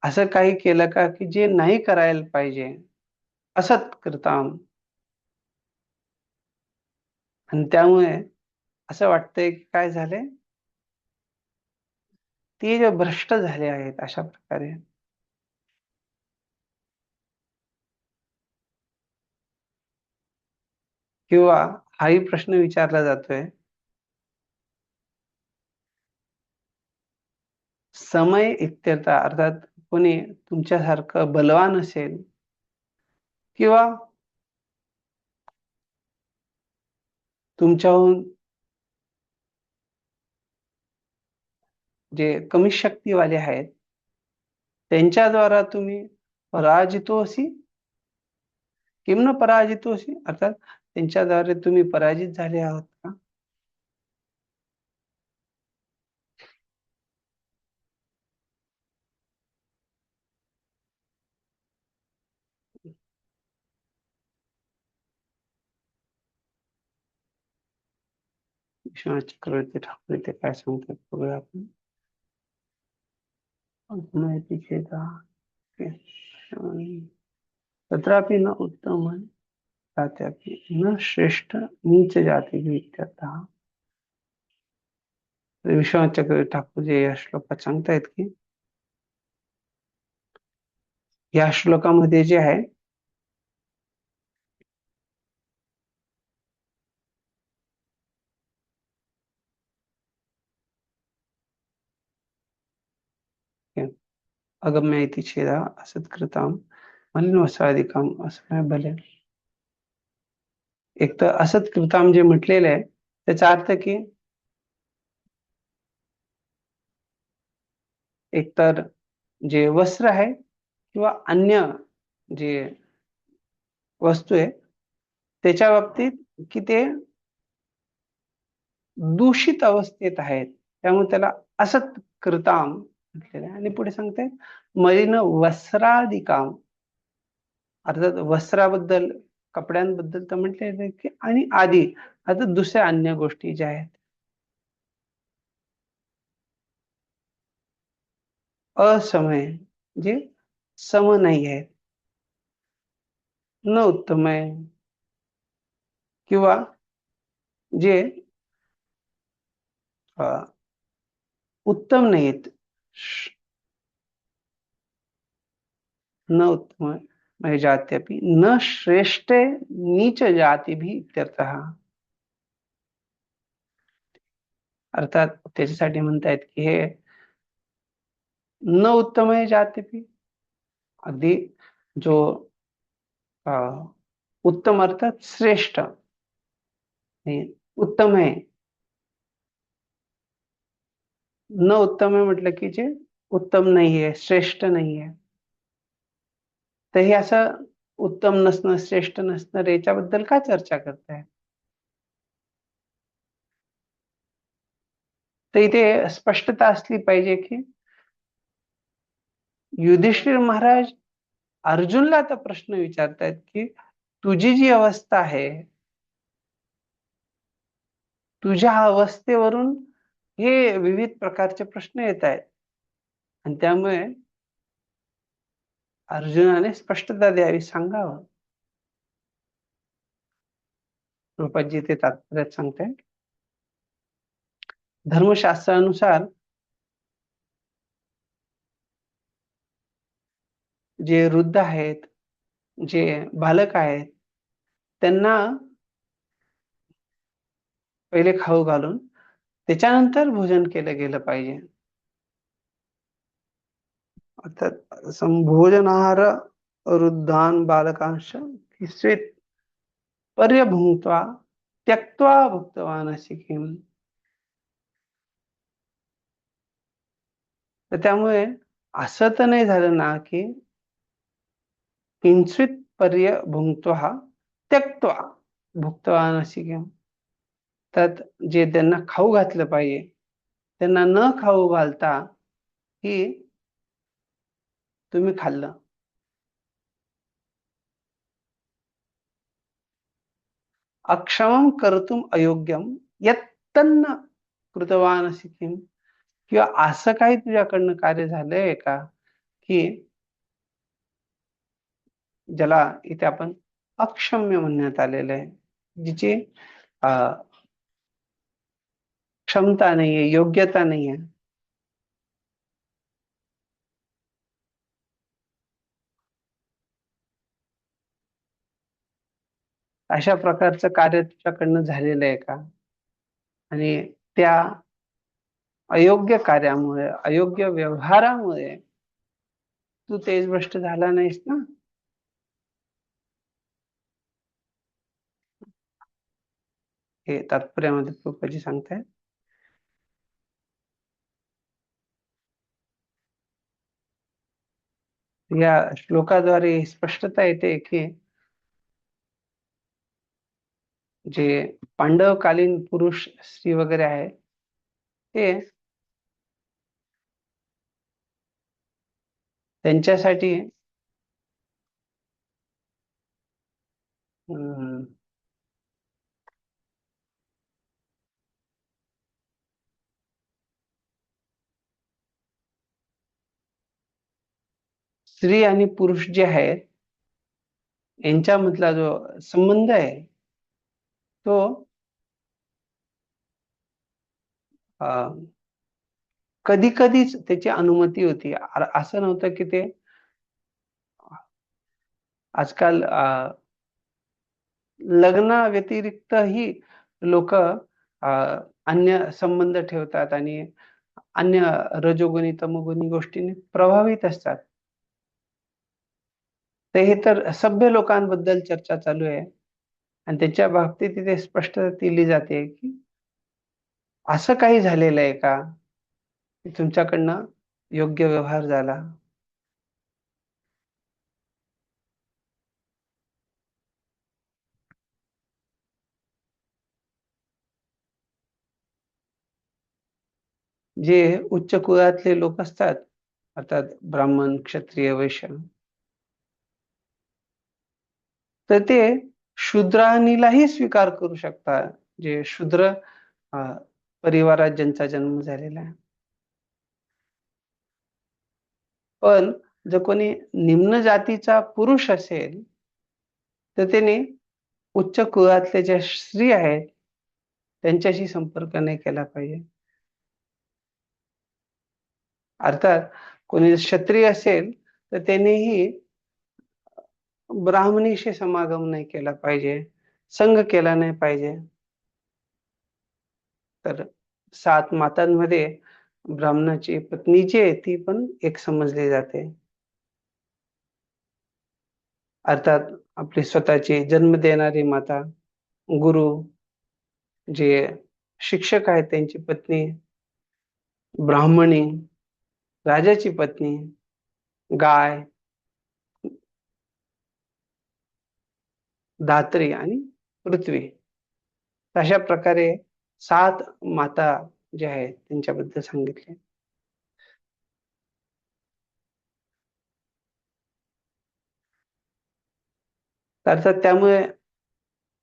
असं काही केलं का की जे नाही करायला पाहिजे, असत्कृताम. आणि त्यामुळे असं वाटतंय की काय झालंय, ते जे भ्रष्ट झाले आहेत अशा प्रकारे. किंवा हाही प्रश्न विचारला जातोय, समय इत्यर्थ अर्थात कोणी तुमच्यासारखं बलवान असेल किंवा तुमच्याहून जे कमी शक्तीवाले आहेत त्यांच्याद्वारा तुम्ही पराजितोसी किं न पराजितोसी अर्थात त्यांच्याद्वारे तुम्ही पराजित झाले आहात का? विश्वनाथ चक्रवर्ती ठाकूर इथे काय सांगतात बघूया आपण. माहिती चेता तत्रापि न उत्तम जात्यापि न श्रेष्ठ नीच जाती इत्यर्थः. विश्वनाथ चक्रवर्ती ठाकूर जे या श्लोकात सांगतायत की या श्लोकामध्ये जे आहे अगम्य इति छेदा असत्कृताम मलिन वस्त्रादिकाम असं भले. एक तर असत्कृताम जे म्हटलेलं आहे त्याचा अर्थ की एकतर जे वस्त्र आहे किंवा अन्य जे वस्तू आहे त्याच्या बाबतीत की ते दूषित अवस्थेत आहेत, त्यामुळे त्याला असत कृताम म्हटलेलं आहे. आणि पुढे सांगते मलिन वस्त्रादिकाम, अर्थात वस्त्राबद्दल कपड्यांबद्दल तर म्हटलेलं आहे की आणि आधी आता दुसऱ्या अन्य गोष्टी ज्या आहेत असमय जे सम नाही आहेत, न उत्तम आहे किंवा जे उत्तम नाहीत, न उत्तम म्हणजे जात्यपि न श्रेष्ठे नीच जाती भी इत्यर्थः. अर्थात त्याच्यासाठी म्हणतायत की हे न उत्तम आहे जात्यपि, अगदी जो उत्तम अर्थात श्रेष्ठ उत्तम आहे, न उत्तम आहे म्हटलं की जे उत्तम नाहीये, श्रेष्ठ नाहीये, तर हे असं उत्तम नसणं श्रेष्ठ नसणं याच्याबद्दल का चर्चा करताय. तर इथे स्पष्टता असली पाहिजे की युधिष्ठिर महाराज अर्जुनला आता प्रश्न विचारतायत की तुझी जी अवस्था आहे, तुझ्या अवस्थेवरून हे विविध प्रकारचे प्रश्न येत आहेत आणि त्यामुळे अर्जुनाने स्पष्टता द्यावी, सांगावं. रूपाजी ते तात्पर्यात सांगताय धर्मशास्त्रानुसार जे वृद्ध आहेत, जे बालक आहेत, त्यांना पहिले खाऊ घालून त्याच्यानंतर भोजन केलं गेलं पाहिजे. अर्थात संभोजनाहार वृद्धान बालकांश स्वेत पर्यभुंक्त्वा त्यक्त्वा भुक्तवानसि किम. तर त्यामुळे असं तर नाही झालं ना की किंचित पर्यभुंक्त्वा त्यक्त्वा भुक्तवानसि किम, त्यात जे त्यांना खाऊ घातलं पाहिजे त्यांना न खाऊ घालता ही तुम्ही खाल्लं. अक्षमं कर्तुम अयोग्यम यत्तन्न कृतवानसि किम, किंवा असं काही तुझ्याकडनं कार्य झालंय का की ज्याला इथे आपण अक्षम्य म्हणण्यात आलेलं आहे, जिची क्षमता नाहीये, योग्यता नाहीये. अशा प्रकारचं कार्य तुझ्याकडनं झालेलं आहे का, आणि त्या अयोग्य कार्यामुळे अयोग्य व्यवहारामुळे तू तेजभ्रष्ट झाला नाहीस ना. हे तात्पर्यामध्ये प्रभुपाद सांगतायत. या श्लोकाद्वारे स्पष्टता येते की जे पांडवकालीन पुरुष स्त्री वगैरे आहे ते त्यांच्यासाठी स्त्री आणि पुरुष जे आहेत यांच्यामधला जो संबंध आहे तो कधी कधीच त्याची अनुमती होती. असं नव्हतं की ते आजकाल लग्ना व्यतिरिक्तही लोक अन्य संबंध ठेवतात आणि अन्य रजोगुणी तमोगुणी गोष्टींनी प्रभावित असतात. तर हे तर सभ्य लोकांबद्दल चर्चा चालू आहे आणि त्याच्या बाबतीत तिथे स्पष्टता दिली जाते की असं काही झालेलं आहे का की तुमच्याकडनं योग्य व्यवहार झाला. जे उच्च कुळातले लोक असतात, अर्थात ब्राह्मण, क्षत्रिय, वैश्य, तर ते शूद्राणीलाही स्वीकार करू शकतात, जे शूद्र परिवारात ज्यांचा जन्म झालेला आहे. पण जर कोणी निम्न जातीचा पुरुष असेल, तर त्याने उच्च कुळातले ज्या स्त्री आहेत त्यांच्याशी संपर्क नाही केला पाहिजे. अर्थात कोणी क्षत्रिय असेल तर त्यानेही ब्राह्मणीशी समागम नाही केला पाहिजे, संग केला नाही पाहिजे. तर 7 मातांमध्ये ब्राह्मणाची पत्नी जी आहे ती पण एक समजली जाते. अर्थात आपली स्वतःची जन्म देणारी माता, गुरु, जे शिक्षक आहेत त्यांची पत्नी, ब्राह्मणी, राजाची पत्नी, गाय, धात्री आणि पृथ्वी, अशा प्रकारे 7 माता ज्या आहेत त्यांच्याबद्दल सांगितले. अर्थात त्यामुळे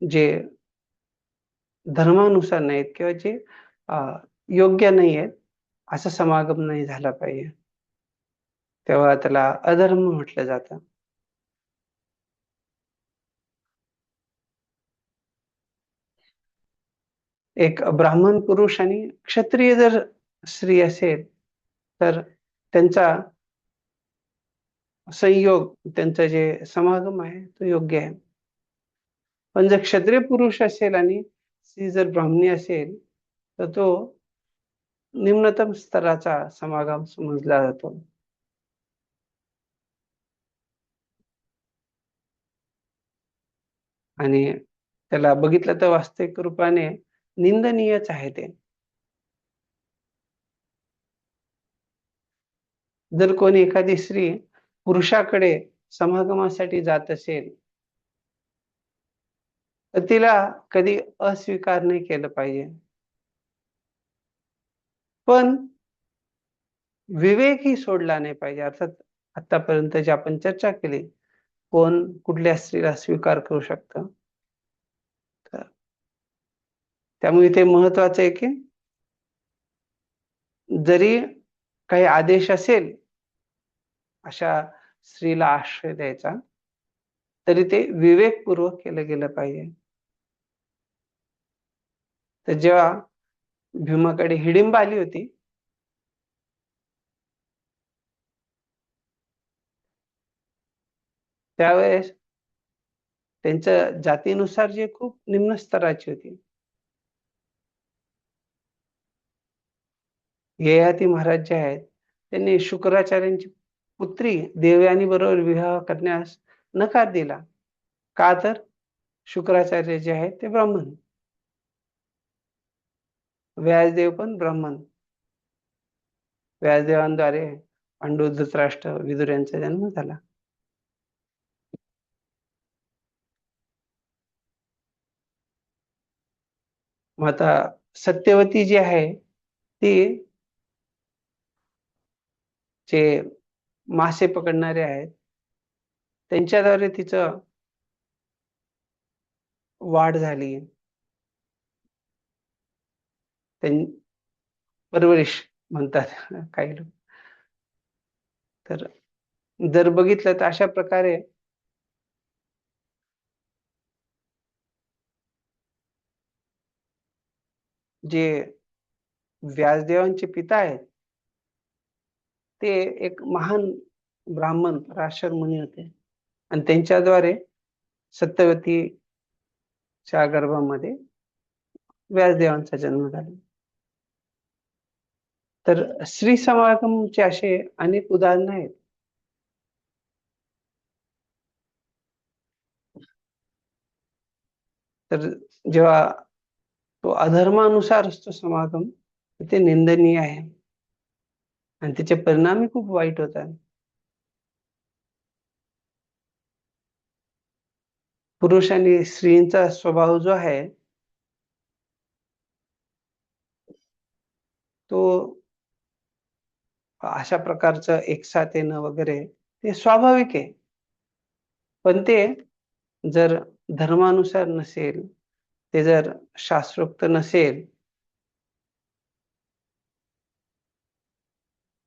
जे धर्मानुसार नाहीत किंवा जे योग्य नाही आहेत असा समागम नाही झाला पाहिजे, तेव्हा त्याला अधर्म म्हटलं जातं. एक ब्राह्मण पुरुष आणि क्षत्रिय जर स्त्री असेल तर त्यांचा संयोग, त्यांचा जे समागम आहे तो योग्य आहे. पण जर क्षत्रिय पुरुष असेल आणि स्त्री जर ब्राह्मणी असेल तर तो निम्नतम स्तराचा समागम समजला जातो. आणि त्याला बघितलं तर वास्तविक रूपाने निंदनीयच आहे ते. जर कोणी एखादी स्त्री पुरुषाकडे समागमासाठी जात असेल तर तिला कधी अस्वीकार नाही केलं पाहिजे. पण विवेकही सोडला नाही पाहिजे. अर्थात आतापर्यंत जी आपण चर्चा केली, कोण कुठल्या स्त्रीला स्वीकार करू शकतं. त्यामुळे ते महत्वाचं आहे की जरी काही आदेश असेल अशा स्त्रीला आश्रय द्यायचा, तरी ते विवेकपूर्वक केलं गेलं पाहिजे. तर जेव्हा भीमाकडे हिडिंबा आली होती त्यावेळेस त्यांच्या जातीनुसार जे खूप निम्न स्तराची होती. ययाती महाराज जे आहेत त्यांनी शुक्राचार्यांची पुत्री देवयानी बरोबर विवाह करण्यास नकार दिला. का तर शुक्राचार्य जे आहेत ते ब्राह्मण, व्यासदेव पण ब्राह्मण. व्यासदेवांद्वारे पांडू, धृतराष्ट्र, विदुर यांचा जन्म झाला. मग आता सत्यवती जी आहे ती जे मासे पकडणारे आहेत त्यांच्याद्वारे तिचं वाढ झाली, परवरिश म्हणतात काही लोक. तर जर बघितलं तर अशा प्रकारे जे व्यासदेवांचे पिता आहेत ते एक महान ब्राह्मण पराशर मुनी होते आणि त्यांच्याद्वारे सत्यवतीच्या गर्भामध्ये व्यासदेवांचा जन्म झाला. तर श्री समागमचे असे अनेक उदाहरण आहेत. तर जेव्हा तो अधर्मानुसार असतो समागम, ते निंदनीय आहे आणि त्याचे परिणामही खूप वाईट होतात. पुरुष आणि स्त्रीचा स्वभाव जो आहे तो अशा प्रकारचं एकसाथ येणं वगैरे ते स्वाभाविक आहे. पण ते जर धर्मानुसार नसेल, ते जर शास्त्रोक्त नसेल,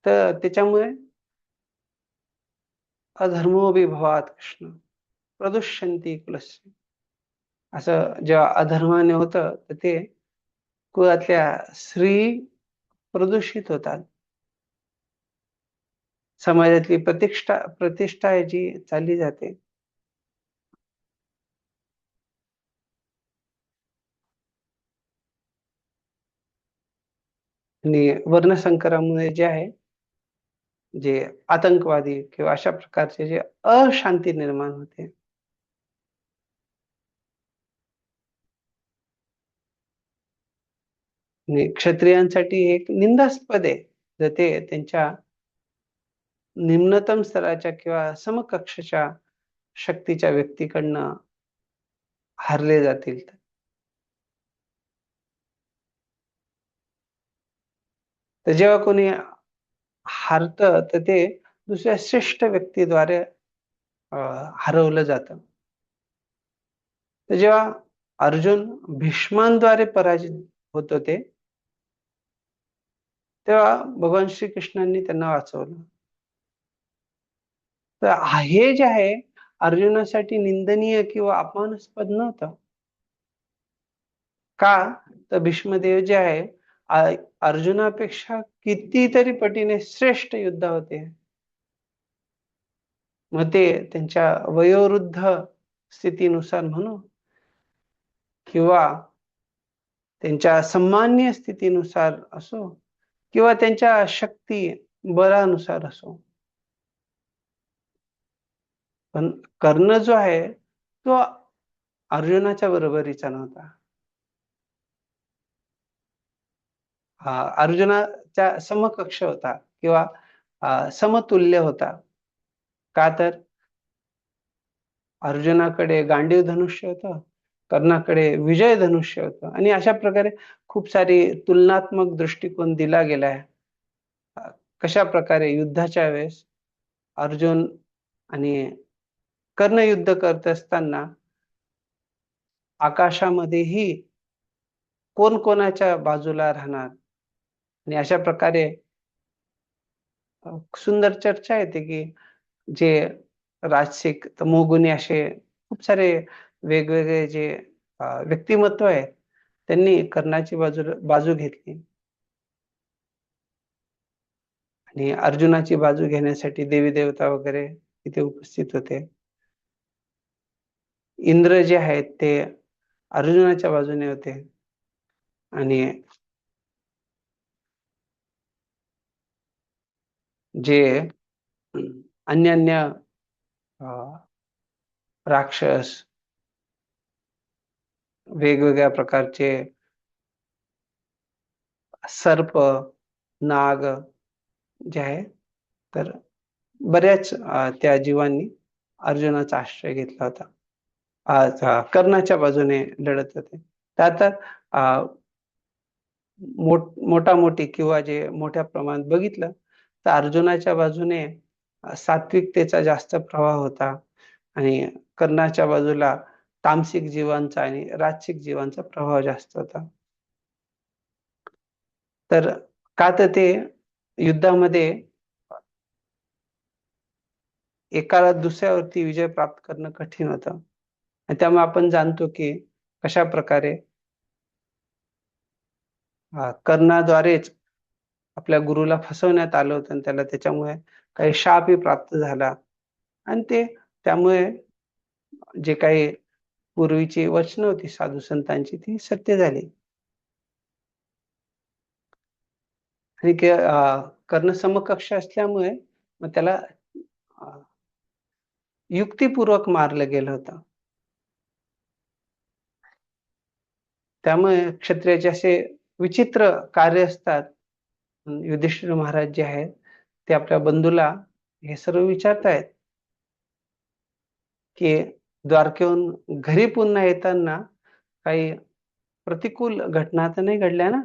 तर त्याच्यामुळे अधर्मोभिभवात् कृष्ण प्रदुष्यन्ति कुलस्य. असं जेव्हा अधर्माने होतं तर ते कुळातल्या स्त्री प्रदूषित होतात. समाजातली प्रतिष्ठा आहे जी चालली जाते. आणि वर्णसंकरामुळे जे आहे, जे आतंकवादी किंवा अशा प्रकारचे जे अशांती निर्माण होते. आणि क्षत्रियांसाठी एक निंदास्पद आहे जर ते त्यांच्या निम्नतम स्तराच्या किंवा समकक्षाच्या शक्तीच्या व्यक्तीकडनं हारले जातील तर. तर जेव्हा कोणी हारतं तर ते दुसऱ्या श्रेष्ठ व्यक्तीद्वारे हरवलं जातं. तर जेव्हा अर्जुन भीष्मांद्वारे पराजित होत होते, तेव्हा भगवान श्रीकृष्णांनी त्यांना वाचवलं. तर हे जे आहे अर्जुनासाठी निंदनीय किंवा अपमानास्पद नव्हतं. का? तर भीष्मदेव जे आहे अर्जुनापेक्षा कितीतरी पटीने श्रेष्ठ योद्धा होते. मग ते त्यांच्या वयोवृद्ध स्थितीनुसार म्हणू किंवा त्यांच्या सन्माननीय स्थितीनुसार असो किंवा त्यांच्या शक्ती बळानुसार असो. पण कर्ण जो आहे तो अर्जुनाच्या बरोबरीचा नव्हता. अर्जुनाच्या समकक्ष होता किंवा समतुल्य होता. का तर अर्जुनाकडे गांडीव धनुष्य होतं, कर्णाकडे विजय धनुष्य होतं आणि अशा प्रकारे खूप सारी तुलनात्मक दृष्टिकोन दिला गेलाय. कशा प्रकारे युद्धाच्या वेळेस अर्जुन आणि कर्ण युद्ध करत असताना आकाशामध्येही कोण कोणाच्या बाजूला राहणार आणि अशा प्रकारे सुंदर चर्चा येते की जे राजसिक तमोगुणी असे खूप सारे वेगवेगळे जे व्यक्तिमत्व आहेत त्यांनी कर्णाची बाजू घेतली आणि अर्जुनाची बाजू घेण्यासाठी देवी देवता वगैरे तिथे उपस्थित होते. इंद्र जे आहेत ते अर्जुनाच्या बाजूने होते आणि जे अन्य राक्षस वेगवेगळ्या प्रकारचे सर्प नाग जे आहे तर बऱ्याच त्या जीवांनी अर्जुनाचा आश्रय घेतला होता. कर्णाच्या बाजूने लढत होते. तर आता मोठी किंवा जे मोठ्या प्रमाणात बघितलं तर अर्जुनाच्या बाजूने सात्विकतेचा जास्त प्रवाह होता आणि कर्णाच्या बाजूला तामसिक जीवांचा आणि राजसिक जीवांचा प्रभाव जास्त होता. तर का तर ते युद्धामध्ये एकाला दुसऱ्यावरती विजय प्राप्त करणं कठीण होतं आणि त्यामुळे आपण जाणतो की कशा प्रकारे कर्णाद्वारेच आपल्या गुरुला फसवण्यात आलं होतं आणि त्याला त्याच्यामुळे काही शापही प्राप्त झाला आणि ते त्यामुळे जे काही पूर्वीची वचनं होती साधू संतांची ती सत्य झाली आणि कर्ण समकक्ष असल्यामुळे मग त्याला युक्तिपूर्वक मारलं गेलं होतं. त्यामुळे क्षत्रियाचे असे विचित्र कार्य असतात. युधिष्ठिर महाराज जे आहेत ते आपल्या बंधूला हे सर्व विचारतायत की द्वारकेहून घरी पुन्हा येताना काही प्रतिकूल घटना तर नाही घडल्या ना?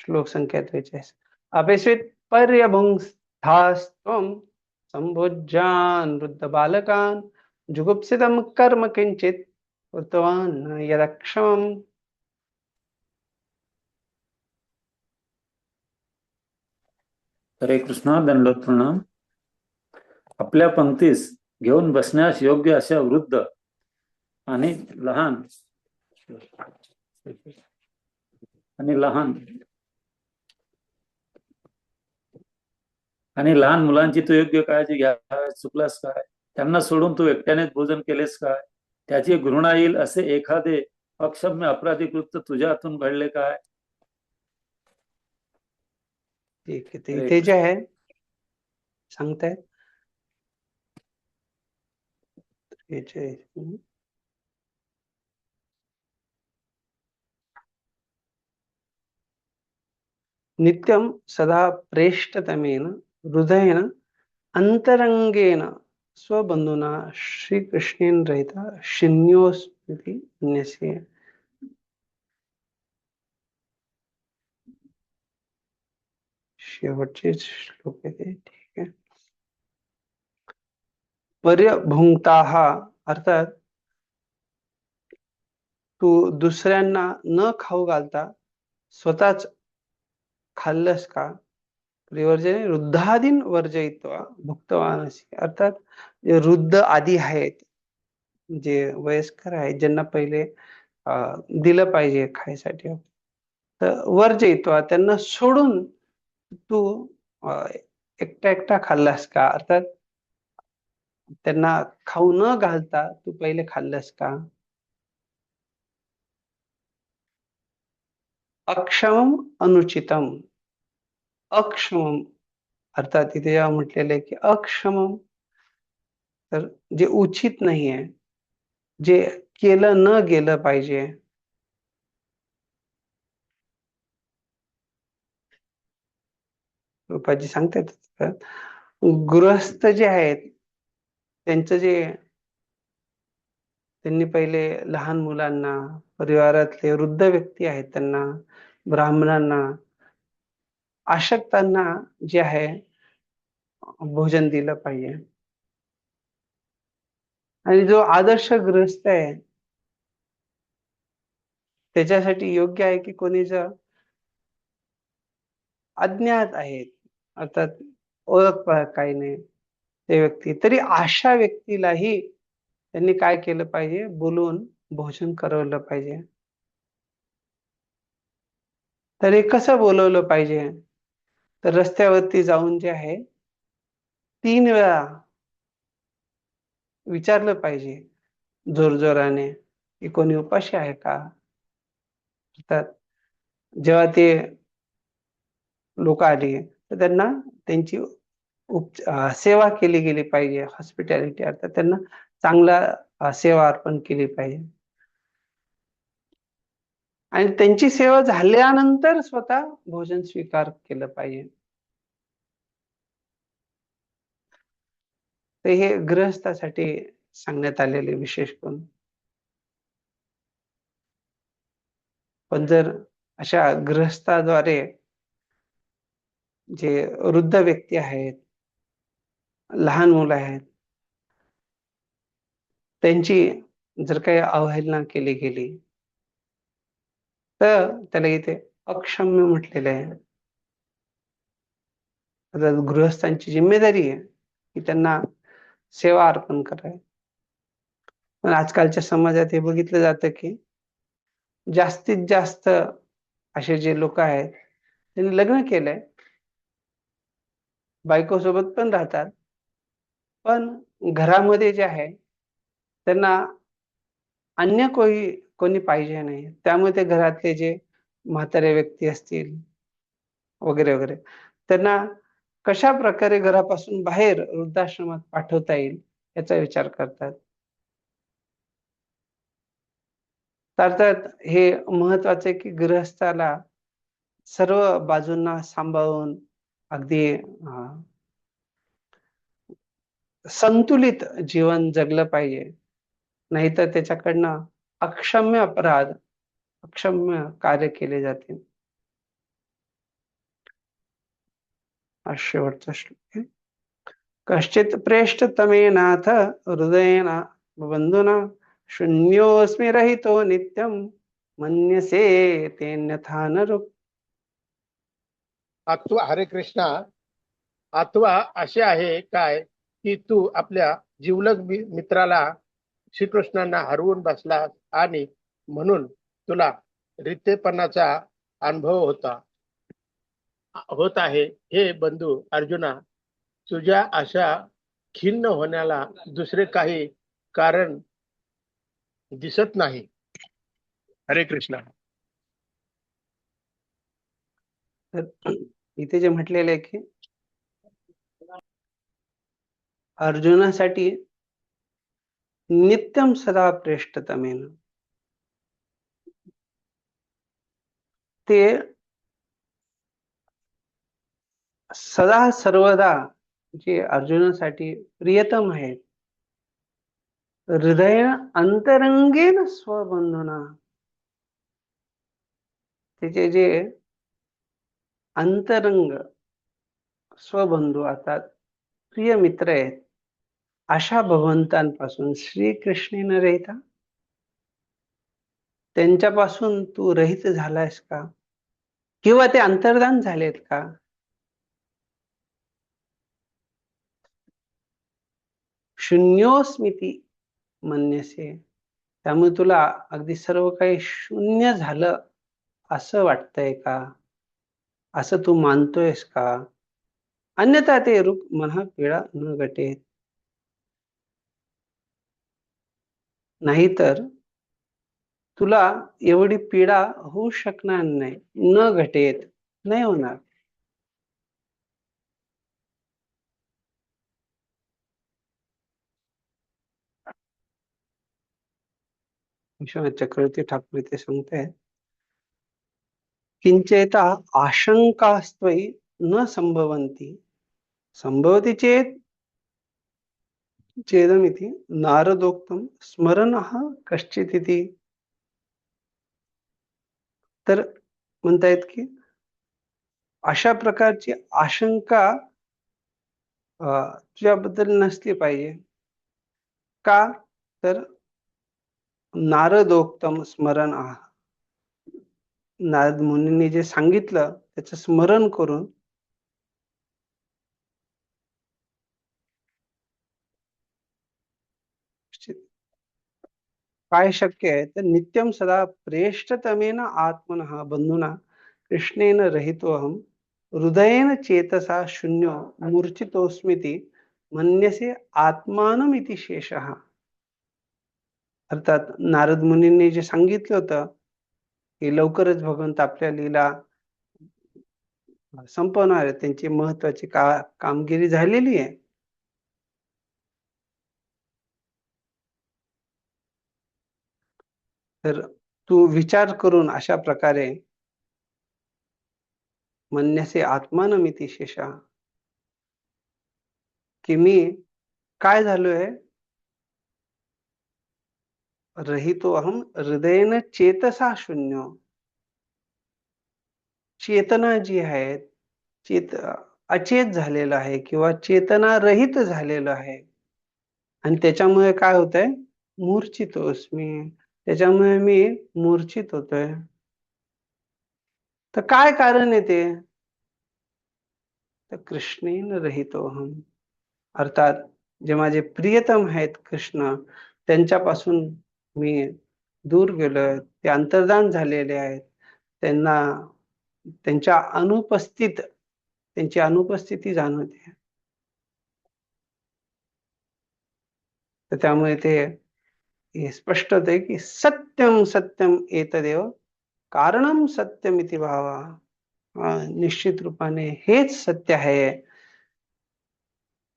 श्लोक संख्या 43. अपेस्वित पर्यभुंस्थास्त्वं संभोज्यान् वृद्ध बालकान् जुगुप्सितं कर्म किंचित कृतवान् यदक्षमम्. हरे कृष्णा. दंडवत प्रणाम. आपल्या पंक्तीस घेऊन बसण्यास योग्य अशा वृद्ध आणि लहान मुलांची तू योग्य काळजी घ्या. चुकलास काय? त्यांना सोडून तू एकट्यानेच भोजन केलेस काय? त्याची घृणा येईल असे एखादे अक्षम्य अपराधी कृत्य तुझ्या हातून घडले काय? ठीक आहे. ते इथे जे आहे सांगतायत नित्यं सदा प्रेष्टतमेन हृदयेन अंतरंगेन स्वबंधुना श्रीकृष्णेन रहिता शिन्योस्मिति अन्यस्य. शेवटचे श्लोक आहे ते. ठीक आहे. पर्यभुंक्ताः अर्थात तू दुसऱ्यांना न खाऊ घालता स्वतःच खाल्लंस का? परिवर्जने वृद्धादीन वर्जयित्वा भुक्तवानसी. अर्थात जे वृद्ध आदी आहेत, जे वयस्कर आहेत, ज्यांना पहिले दिलं पाहिजे खायसाठी, तर वर्जयित्वा त्यांना सोडून तू एकटा एकटा खाल्लास का? अर्थात त्यांना खाऊ न घालता तू पहिले खाल्लंस का? अक्षमम अनुचितम. अक्षमम अर्थात इथे जेव्हा म्हटलेलं आहे की अक्षमम, तर जे उचित नाही आहे, जे केलं न गेलं पाहिजे. रूपाजी सांगतात गृहस्थ जे आहेत त्यांचं जे त्यांनी पहिले लहान मुलांना, परिवारातले वृद्ध व्यक्ती आहेत त्यांना, ब्राह्मणांना, अशक्तांना जे आहे भोजन दिलं पाहिजे. आणि जो आदर्श गृहस्थ आहे त्याच्यासाठी योग्य आहे की कोणी जर अज्ञात आहेत, अर्थात ओळख काही नाही ते व्यक्ती, तरी अशा व्यक्तीलाही त्यांनी काय केलं पाहिजे? बोलून भोजन करवलं पाहिजे. तर हे कसं बोलवलं पाहिजे? तर रस्त्यावरती जाऊन जे आहे 3 वेळा विचारलं पाहिजे जोरजोराने की कोणी उपाशी आहे का? अर्थात जेव्हा ते लोक आली तर त्यांना त्यांची सेवा केली गेली पाहिजे. हॉस्पिटॅलिटी अर्थात त्यांना चांगला सेवा अर्पण केली पाहिजे. आणि त्यांची सेवा झाल्यानंतर स्वतः भोजन स्वीकार केलं पाहिजे. तर हे गृहस्थासाठी सांगण्यात आलेले विशेष गुण. पण जर अशा गृहस्थाद्वारे जे वृद्ध व्यक्ती आहेत, लहान मुलं आहेत, त्यांची जर काही अवहेलना केली गेली तर त्याला इथे अक्षम्य म्हटलेलं आहे. गृहस्थांची जिम्मेदारी आहे की त्यांना सेवा अर्पण करावी. पण आजकालच्या समाजात हे बघितलं जातं की जास्तीत जास्त असे जे लोक आहेत त्यांनी लग्न केलंय, बायको सोबत पण राहतात, पण घरामध्ये जे आहे त्यांना अन्य कोणी पाहिजे नाही. त्यामुळे ते घरातले जे म्हातारे व्यक्ती असतील वगैरे वगैरे त्यांना कशा प्रकारे घरापासून बाहेर वृद्धाश्रमात पाठवता येईल याचा विचार करतात. अर्थात हे महत्वाचं आहे की गृहस्थाला सर्व बाजूंना सांभाळून अगदी संतुलित जीवन जगलं पाहिजे. नाहीतर हा शेवटचा श्लोक आहे. कश्चित प्रेष्ठतमेनाथ हृदयेन बंधुना शून्योऽस्मि रहितो नित्यं मन्यसे तेन्यथा नरुक्. अथवा हरे कृष्णा, अथवा असे आहे काय की तू आपल्या जिवलग मित्राला श्रीकृष्णांना हरवून बसलास आणि म्हणून तुला रितेपणाचा अनुभव होत आहे. हे बंधू अर्जुना, तुझ्या अशा खिन्न होण्याला दुसरे काही कारण दिसत नाही. हरे कृष्णा. तर इथे जे म्हटलेले आहे की अर्जुनासाठी नित्यम सदा प्रेष्ठतमेन, ते सदा सर्वदा जे अर्जुनासाठी प्रियतम आहे. हृदय अंतरंगेन स्वबंधुना, त्याचे जे अंतरंग स्वबंधू अर्थात प्रिय मित्र आहेत, अशा भगवंतांपासून श्रीकृष्णेन रहिता, त्यांच्यापासून तू रहित झालायस का, किंवा ते अंतर्धान झालेत का? शून्योस्मिती मन्यसे, त्यामुळे तुला अगदी सर्व काही शून्य झालं असं वाटतंय का, असं तू मानतोयस का? अन्यथा ते रूप महा पीडा न गटे, नाहीतर तुला एवढी पीडा होऊ शकणार नाही. न घटेत, नाही होणार. विश्वनाथ चक्रवर्ती ठाकूर इथे सांगतायत, किंचेता आशंकास्त्वयि न संभवन्ति संभवति चेत चेदमिति नारदोक्तम स्मरणः कश्चिदिति. तर म्हणतायत की अशा प्रकारची आशंका तुझ्याबद्दल नसली पाहिजे. का? तर नारदोक्तम स्मरण, नारद मुनींनी जे सांगितलं त्याचं स्मरण करून काय शक्य आहे. तर नित्यम सदा प्रेष्ठतमेन आत्मनः बंधुना कृष्णेन रहितोऽहं हृदयेन चेतसा शून्यो मूर्छितोऽस्मीति मन्यसे आत्मानमिति शेषः. अर्थात नारद मुनींनी जे सांगितलं होतं की लवकरच भगवंत आपल्या लीला संपवणार आहे, त्यांची महत्वाची कामगिरी झालेली आहे. तर तू विचार करून अशा प्रकारे मन्यसे आत्मानमिति शेषा, की मी काय झालोय, रहितो अहम हृदयेन चेतसा शून्य, चेतना जी आहे अचेत झालेलं आहे किंवा चेतना रहित झालेलं आहे. आणि त्याच्यामुळे काय होतंय, मूर्छितोस्मी, त्याच्यामुळे मी मूर्छित होतोय. तर काय कारण आहे ते? तर कृष्णेन रहितोहम, अर्थात जे माझे प्रियतम आहेत कृष्ण, त्यांच्यापासून मी दूर गेलोय, ते अंतर्धान झालेले आहेत. त्यांच्या त्यांची अनुपस्थिती जाणवते. तर त्यामुळे ते हे स्पष्ट होते की सत्यम सत्यम एतदेव कारणम सत्यमिति भावा. निश्चित रूपाने हेच सत्य आहे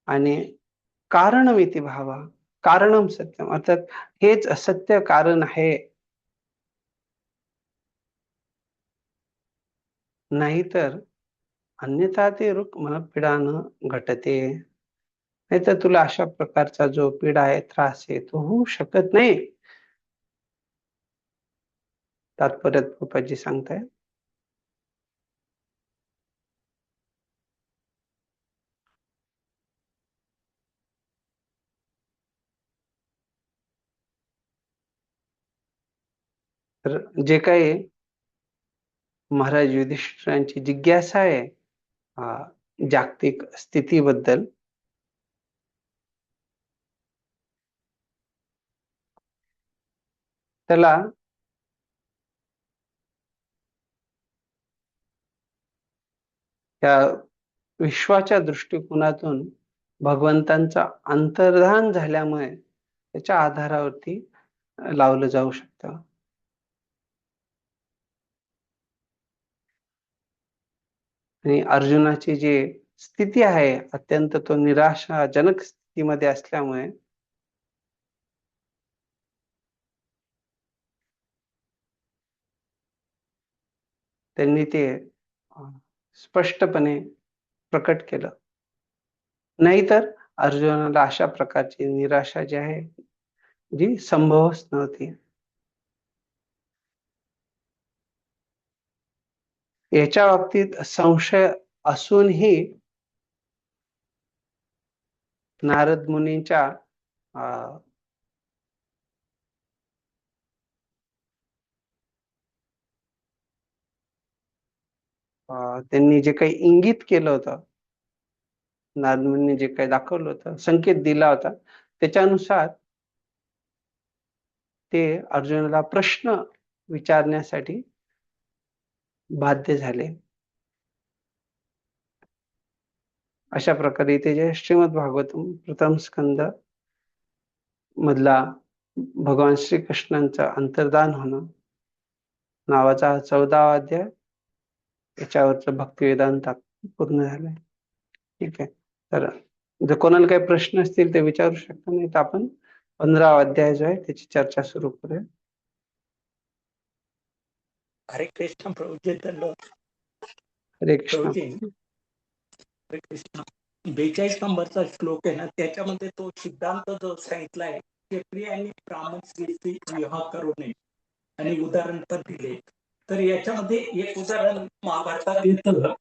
आणि कारणमिति भावा, कारणम सत्यम, अर्थात हेच सत्य कारण आहे. नाहीतर अन्यथा ते रूप मला पीडा न घटते, नाहीतर तुला अशा प्रकारचा जो पीडा आहे, त्रास आहे, तो होऊ शकत नाही. तात्पर्यात प्रभुपादजी सांगतायत, तर जे काही महाराज युधिष्ठिरांची जिज्ञासा आहे जागतिक स्थितीबद्दल, त्याला त्या विश्वाच्या दृष्टिकोनातून भगवंतांचा अंतर्धान झाल्यामुळे त्याच्या आधारावरती लावलं जाऊ शकतं. आणि अर्जुनाची जी स्थिती आहे अत्यंत तो निराशाजनक स्थितीमध्ये असल्यामुळे त्यांनी ते स्पष्टपणे प्रकट केलं. नाहीतर अर्जुनाला अशा प्रकारची निराशा जी आहे जी संभवच नव्हती. याच्या बाबतीत संशय असूनही नारद मुनींच्या त्यांनी जे काही इंगित केलं होतं, नारद मुनींनी जे काही दाखवलं होतं, संकेत दिला होता, त्याच्यानुसार ते अर्जुनाला प्रश्न विचारण्यासाठी बाध्य झाले. अशा प्रकारे इथे जे श्रीमद भागवतम प्रथम स्कंद मधला भगवान श्रीकृष्णांचं अंतर्धान होणं नावाचा 14वा अध्याय, याच्यावरचं भक्तिवेदांत पूर्ण झालंय. ठीक आहे. तर जर कोणाला काही प्रश्न असतील ते विचारू शकता, नाही तर आपण 15वा अध्याय जो आहे त्याची चर्चा सुरू करूया. हरे कृष्ण प्रभुजी. हरे कृष्ण. हरे कृष्ण. 42 नंबरचा श्लोक आहे ना, त्याच्यामध्ये तो सिद्धांत जो सांगितला आहे, क्षत्रिय आणि ब्राह्मण स्त्रीची विवाह करू नये आणि उदाहरण पण दिले. तर याच्यामध्ये एक उदाहरण महाभारतात येतं.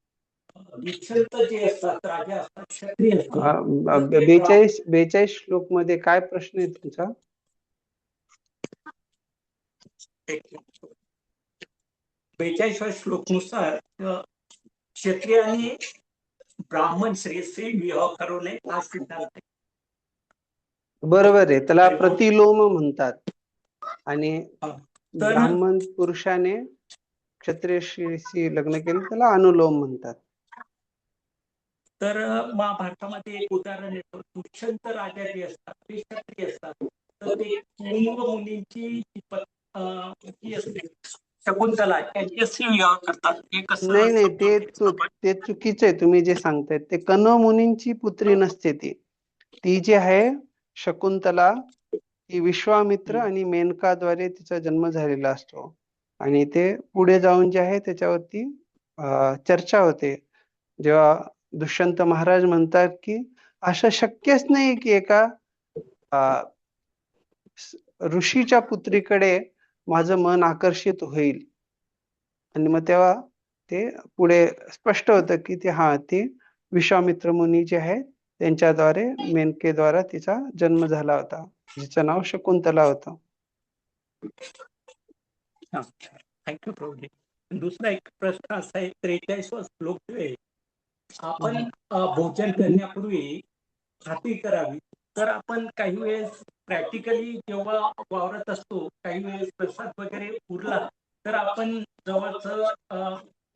दुष्यंत जे असतात, राजा असतात, क्षत्रिय असतात. 42 श्लोक मध्ये काय प्रश्न आहे तुमचा? 42व्या श्लोकनुसार क्षत्रिय आणि ब्राह्मण स्त्रीचे विवाह करू नये हा सिद्धांत आहे. बरोबर आहे. त्याला प्रतिलोम म्हणतात. आणि ब्राह्मण पुरुषाने क्षत्रिय स्त्रीशी लग्न केलं त्याला अनुलोम म्हणतात. तर महाभारतामध्ये एक उदाहरण येतं. दुष्यंत राजा जे असतात ते क्षत्रिय असतात. तर ते कुंभ मुनींची पत्नी असते शकुंतला, त्यांच्याशी विवाह करतात. नाही, ते चुकीचं आहे. तुम्ही जे सांगताय ते कण्व मुनींची पुत्री नसते. ती जी आहे शकुंतला, ही विश्वामित्र आणि मेनकाद्वारे तिचा जन्म झालेला असतो. आणि ते पुढे जाऊन जे आहे त्याच्यावरती चर्चा होते, जेव्हा दुष्यंत महाराज म्हणतात की असं शक्यच नाही की एका ऋषीच्या पुत्रीकडे माझं मन आकर्षित होईल. आणि मग तेव्हा ते पुढे स्पष्ट होतं की ते विश्वामित्र मुनी जे आहे त्यांच्याद्वारे, मेनकेद्वारा तिचा जन्म झाला होता, जिचं नाव शकुंतला होतं. थँक्यू प्रभूजी. दुसरा एक प्रश्न असा आहे, 43वा श्लोक जो आहे, आपण भोजन करण्यापूर्वी खात्री करावी. तर आपण काही वेळेस प्रॅक्टिकली जेव्हा वावरत असतो, काही वेळेस प्रसाद वगैरे उरला तर आपण जवळच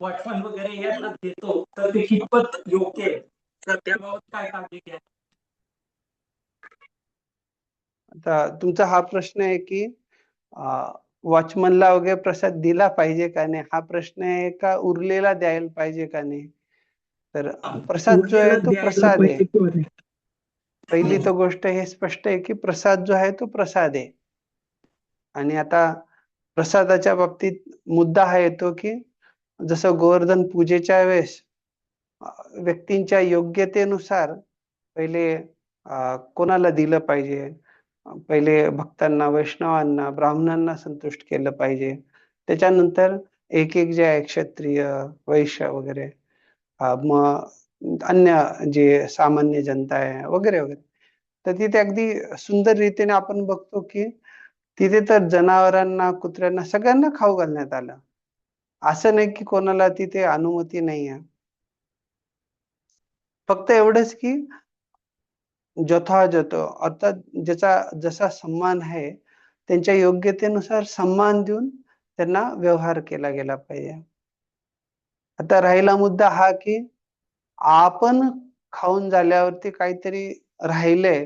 वॉचमन वगैरे यांना देतो, तर ते कितपत योग्य आहे? तर त्याबाबत काय काळजी घ्या? आता तुमचा हा प्रश्न आहे की वॉचमनला वगैरे प्रसाद दिला पाहिजे का नाही, हा प्रश्न आहे का उरलेला द्यायला पाहिजे का नाही? तर प्रसाद जो आहे तो प्रसाद आहे. पहिली तर गोष्ट हे स्पष्ट आहे की प्रसाद जो आहे तो प्रसाद आहे. आणि आता प्रसादाच्या बाबतीत मुद्दा हा येतो की जसं गोवर्धन पूजेच्या वेळेस व्यक्तींच्या योग्यतेनुसार पहिले कोणाला दिलं पाहिजे, पहिले भक्तांना, वैष्णवांना, ब्राह्मणांना संतुष्ट केलं पाहिजे. त्याच्यानंतर एक जे आहे क्षत्रिय, वैश्य वगैरे, मग अन्य जे सामान्य जनता आहे वगैरे वगैरे. तर तिथे अगदी सुंदर रीतीने आपण बघतो की तिथे तर जनावरांना, कुत्र्यांना सगळ्यांना खाऊ घालण्यात आलं. असं नाही की कोणाला तिथे अनुमती नाहीये. फक्त एवढंच की यथाजथ अर्थात ज्याचा जसा सन्मान आहे, त्यांच्या योग्यतेनुसार सन्मान देऊन त्यांना व्यवहार केला गेला पाहिजे. आता राहिला मुद्दा हा की आपण खाऊन झाल्यावरती काहीतरी राहिलंय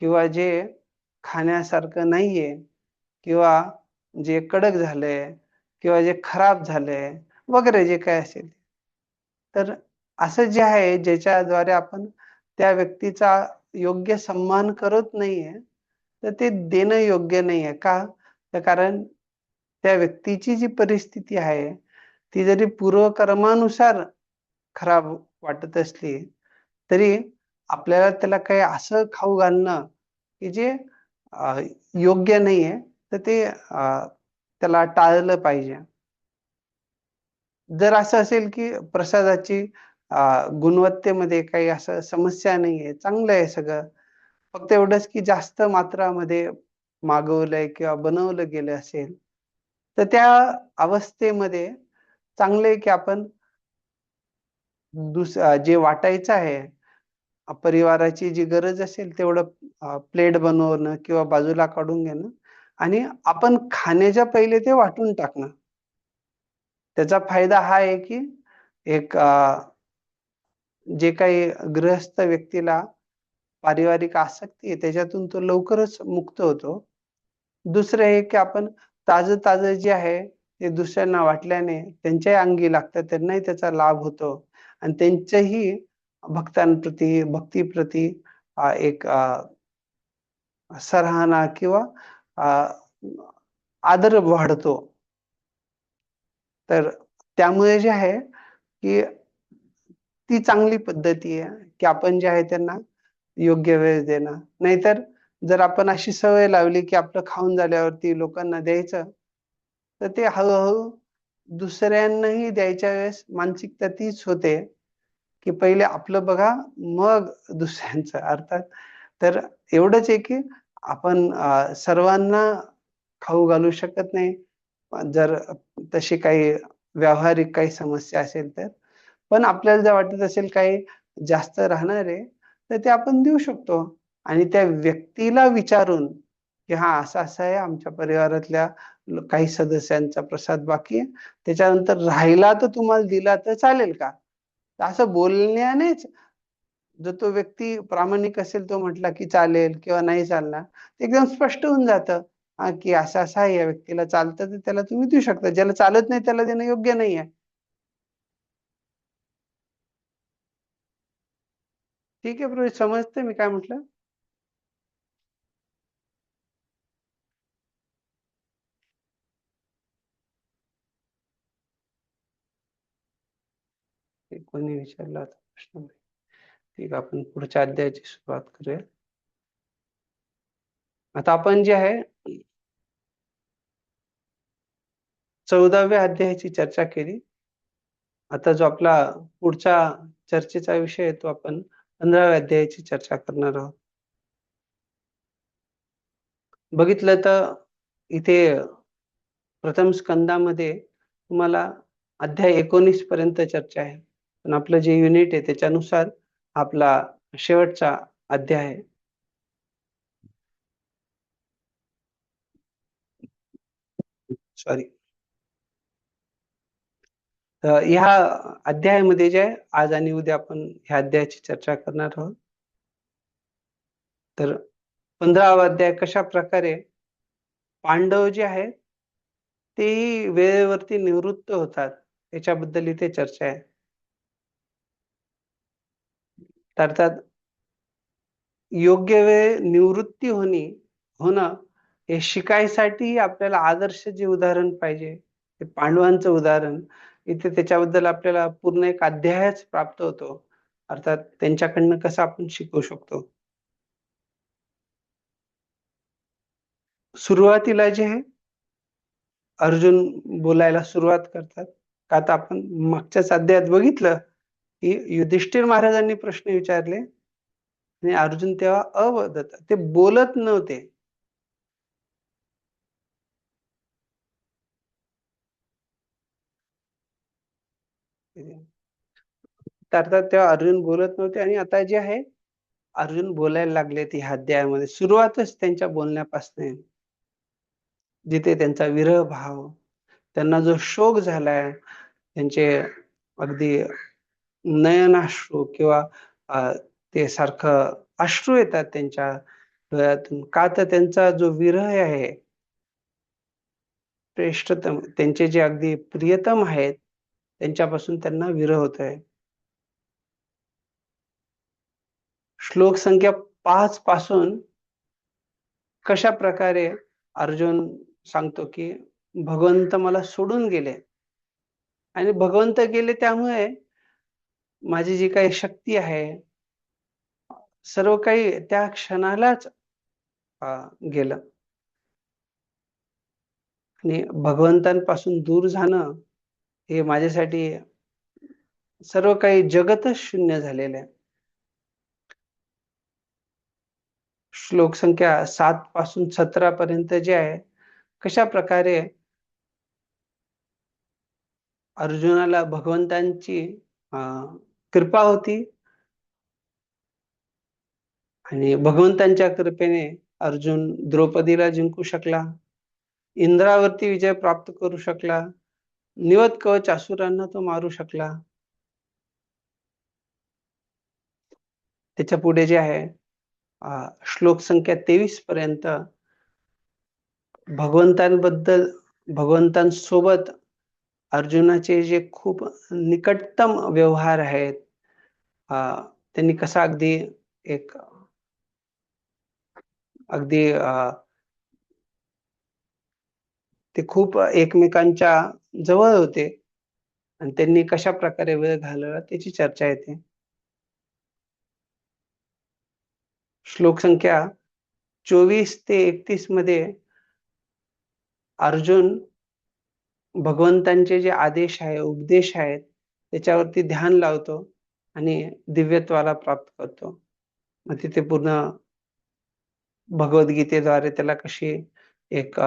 किंवा जे खाण्यासारखं नाहीये किंवा जे कडक झालंय किंवा जे खराब झालंय वगैरे जे काही असेल. तर असं जे आहे ज्याच्याद्वारे आपण त्या व्यक्तीचा योग्य सन्मान करत नाहीये, तर ते देणं योग्य नाहीये. का? तर कारण त्या व्यक्तीची जी परिस्थिती आहे, ती जरी पूर्वकर्मानुसार खराब वाटत असली, तरी आपल्याला त्याला काही असं खाऊ घालणं, की जे अ, योग्य नाहीये, तर ते त्याला टाळलं पाहिजे. जर असं असेल की प्रसादाची गुणवत्तेमध्ये काही असं समस्या नाहीये, चांगलं आहे सगळं. फक्त एवढंच की जास्त मात्रामध्ये मागवलंय किंवा बनवलं गेलं असेल, तर त्या अवस्थेमध्ये चांगलं आहे की आपण जे वाटायचं आहे, परिवाराची जी गरज असेल तेवढं प्लेट बनवणं किंवा बाजूला काढून घेणं आणि आपण खाण्याच्या पहिले ते वाटून टाकणं. त्याचा फायदा हा आहे की एक जे काही गृहस्थ व्यक्तीला पारिवारिक आसक्ती आहे त्याच्यातून तो लवकरच मुक्त होतो. दुसरं हे की आपण ताजं-ताजं जे आहे ते दुसऱ्यांना वाटल्याने त्यांच्याही अंगी लागतं, त्यांनाही त्याचा लाभ होतो आणि त्यांच्याही भक्तांप्रती, भक्तीप्रती एक सराहना किंवा अ, आदर वाढतो. तर त्यामुळे जे आहे की ती चांगली पद्धती आहे, की आपण जे आहे त्यांना योग्य वेळ देणं. नाहीतर जर आपण अशी सवय लावली, की आपलं खाऊन झाल्यावरती लोकांना द्यायचं, तर ते हळू-हळू दुसऱ्यांनाही द्यायच्या वेळेस मानसिकता तीच होते, की पहिले आपलं बघा, मग दुसऱ्यांचं. अर्थात तर एवढंच आहे, की आपण सर्वांना खाऊ घालू शकत नाही. जर तशी काही व्यावहारिक काही समस्या असेल तर. पण आपल्याला जर वाटत असेल काही जास्त राहणार आहे, तर ते आपण देऊ शकतो आणि त्या व्यक्तीला विचारून, की हां, असं-असं आहे आमच्या परिवारातल्या काही सदस्यांचा प्रसाद बाकी आहे. त्याच्यानंतर राहिला तर तुम्हाला दिला तर चालेल का? तर असं बोलण्यानेच जर तो व्यक्ती प्रामाणिक असेल, तो म्हटला की चालेल किंवा नाही चालणार, ते एकदम स्पष्ट होऊन जातं. की असं-असं आहे, या व्यक्तीला चालतं तर त्याला तुम्ही देऊ शकता. ज्याला चालत नाही त्याला देणं योग्य नाहीये. ठीक आहे पुरोहित, समजतंय मी काय म्हटलं? ते कोणी विचारला होता प्रश्न? ठीक आहे, आपण पुढच्या अध्यायाची सुरुवात करूया. आता आपण जे आहे 14व्या अध्यायाची चर्चा केली. आता जो आपला पुढचा चर्चेचा विषय आहे, तो आपण 15व्या अध्यायाची चर्चा करणार आहोत. बघितलं तर इथे प्रथम स्कंदामध्ये तुम्हाला अध्याय 19 पर्यंत चर्चा आहे. पण आपलं जे युनिट आहे त्याच्यानुसार आपला शेवटचा अध्याय आहे. सॉरी. तर ह्या अध्यायामध्ये जे आहे, आज आणि उद्या आपण ह्या अध्यायाची चर्चा करणार आहोत. तर 15वा अध्याय कशा प्रकारे पांडव जे आहेत तेही वेळेवरती निवृत्त होतात, याच्याबद्दल इथे चर्चा आहे. अर्थात योग्य वेळ निवृत्ती होणं हे शिकायसाठी आपल्याला आदर्श जे उदाहरण पाहिजे, ते पांडवांचं उदाहरण इथे त्याच्याबद्दल आपल्याला पूर्ण एक अध्यायच प्राप्त होतो. अर्थात त्यांच्याकडनं कसं आपण शिकू शकतो. सुरुवातीला जे आहे अर्जुन बोलायला सुरुवात करतात. का तर आपण मागच्याच अध्यायात बघितलं, की युधिष्ठिर महाराजांनी प्रश्न विचारले आणि अर्जुन तेव्हा अवदत ते बोलत नव्हते. तर अर्थात तेव्हा अर्जुन बोलत नव्हते आणि आता जे आहे अर्जुन बोलायला लागले ह्या अध्यायामध्ये. सुरुवातच त्यांच्या बोलण्यापासून जिथे त्यांचा विरह भाव, त्यांना जो शोक झालाय, त्यांचे अगदी नयनाश्रू किंवा ते सारखं अश्रू येतात त्यांच्या डोळ्यातून. का तर त्यांचा जो विरह आहे, श्रेष्ठतम त्यांचे जे अगदी प्रियतम आहेत, त्यांच्यापासून त्यांना विरह होत आहे. श्लोक संख्या 5 पासून कशा प्रकारे अर्जुन सांगतो की भगवंत मला सोडून गेले आणि भगवंत गेले त्यामुळे माझी जी काही शक्ती आहे, सर्व काही त्या क्षणालाच गेलं. आणि भगवंतांपासून दूर जाणं हे माझ्यासाठी सर्व काही जगतच शून्य झालेलं आहे. श्लोक संख्या 7 पासून 17 पर्यंत जे आहे, कशा प्रकारे अर्जुनाला भगवंतांची कृपा होती आणि भगवंतांच्या कृपेने अर्जुन द्रौपदीला जिंकू शकला, इंद्रावरती विजय प्राप्त करू शकला, निवत कवच असुरांना तो मारू शकला. त्याच्या पुढे जे आहे श्लोक संख्या 23 पर्यंत भगवंतांसोबत अर्जुनाचे जे खूप निकटतम व्यवहार आहेत, त्यांनी कसा अगदी ते खूप एकमेकांच्या जवळ होते आणि त्यांनी कशा प्रकारे वेळ घालवला त्याची चर्चा येते. श्लोक संख्या 24 ते 31 मध्ये अर्जुन भगवंतांचे जे आदेश आहे, उपदेश आहेत, त्याच्यावरती ध्यान लावतो आणि दिव्यत्वाला प्राप्त करतो. मग तिथे पूर्ण भगवद्गीतेद्वारे त्याला कशी एक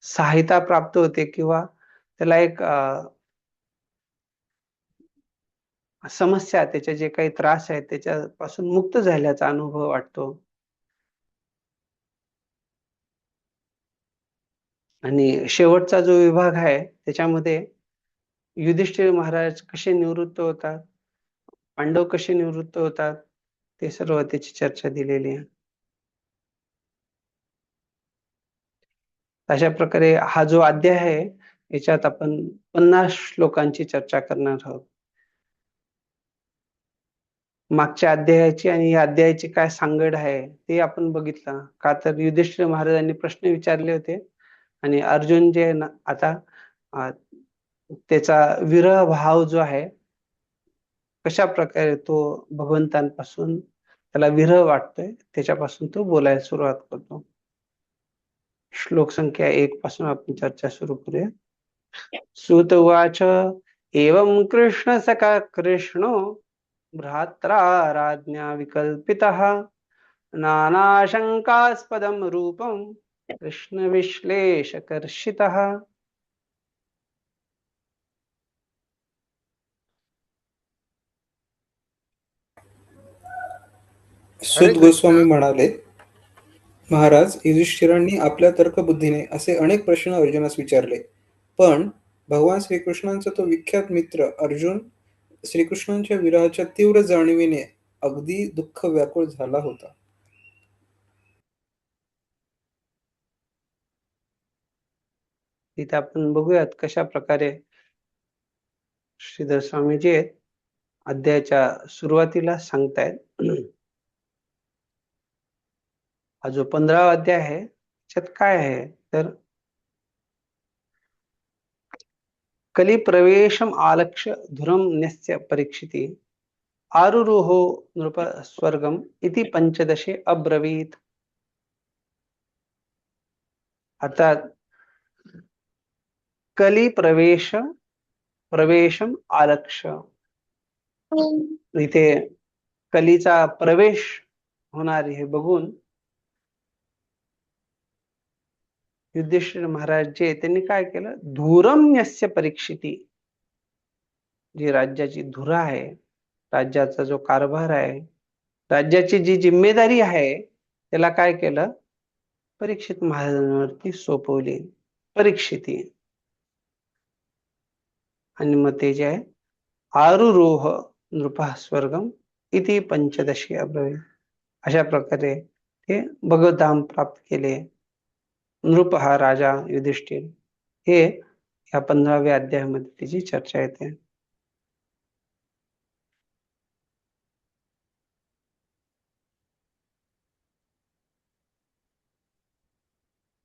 सहायता प्राप्त होते किंवा त्याला एक समस्या, त्याचे जे काही त्रास आहेत त्याच्यापासून मुक्त झाल्याचा अनुभव वाटतो. आणि शेवटचा जो विभाग आहे त्याच्यामध्ये युधिष्ठिर महाराज कसे निवृत्त होतात, पांडव कसे निवृत्त होतात, ते सर्व त्याची चर्चा दिलेली आहे. अशा प्रकारे हा जो अध्याय आहे याच्यात आपण 50 श्लोकांची चर्चा करणार आहोत. मागच्या अध्यायाची आणि या अध्यायाची काय सांगड आहे ते आपण बघितलं. का तर युधिष्ठिर महाराजांनी प्रश्न विचारले होते आणि अर्जुन जे ना आता त्याचा विरह भाव जो आहे, कशा प्रकारे तो भगवंतांपासून त्याला विरह वाटतोय, त्याच्यापासून तो बोलायला सुरुवात करतो. श्लोक संख्या 1 पासून आपण चर्चा सुरू करूया. सूत उवाच एवं कृष्ण सखा कृष्णो भ्रात्रा राज्ञा विकल्पितः नानाशंकास्पदं रूपं कृष्ण विश्लेषकर्षितः. सूत गोस्वामी म्हणाले, महाराज, युधिष्ठिरांनी आपल्या तर्कबुद्धीने असे अनेक प्रश्न अर्जुनास विचारले, पण भगवान श्रीकृष्णांचा तो विख्यात मित्र अर्जुन श्रीकृष्णांच्या विरहाच्या तीव्र जाणीवेने अगदी दुःख व्याकुळ झाला होता. तिथे आपण बघूयात कशा प्रकारे श्रीधर स्वामीजी अध्यायाच्या सुरुवातीला सांगतायत. हा जो 15वा अध्याय आहे त्याच्यात काय आहे तर कली प्रवेशम आलक्ष्य धुरम न्यस्य परीक्षिती आरुरुहो नृप स्वर्गम इति 15 अब्रवीत. अर्थात कली प्रवेशम आलक्ष्य, इथे कलीचा प्रवेश होणार हे बघून युधिष्ठिर महाराज जे त्यांनी काय केलं, धूरम्यस्य परीक्षिती, जी राज्याची धुरा आहे, राज्याचा जो कारभार आहे, राज्याची जी जिम्मेदारी आहे, त्याला काय केलं, परीक्षित महाराजांवरती सोपवली, परीक्षिती. आणि मग ते जे आहे, आरुरोह नृपः स्वर्गम इति पंचदशी अब्रवीत, अशा प्रकारे ते भगवद्धाम प्राप्त केले. नृप हा राजा युधिष्ठिर, हे या 15व्या अध्यायामध्ये त्याची चर्चा येते.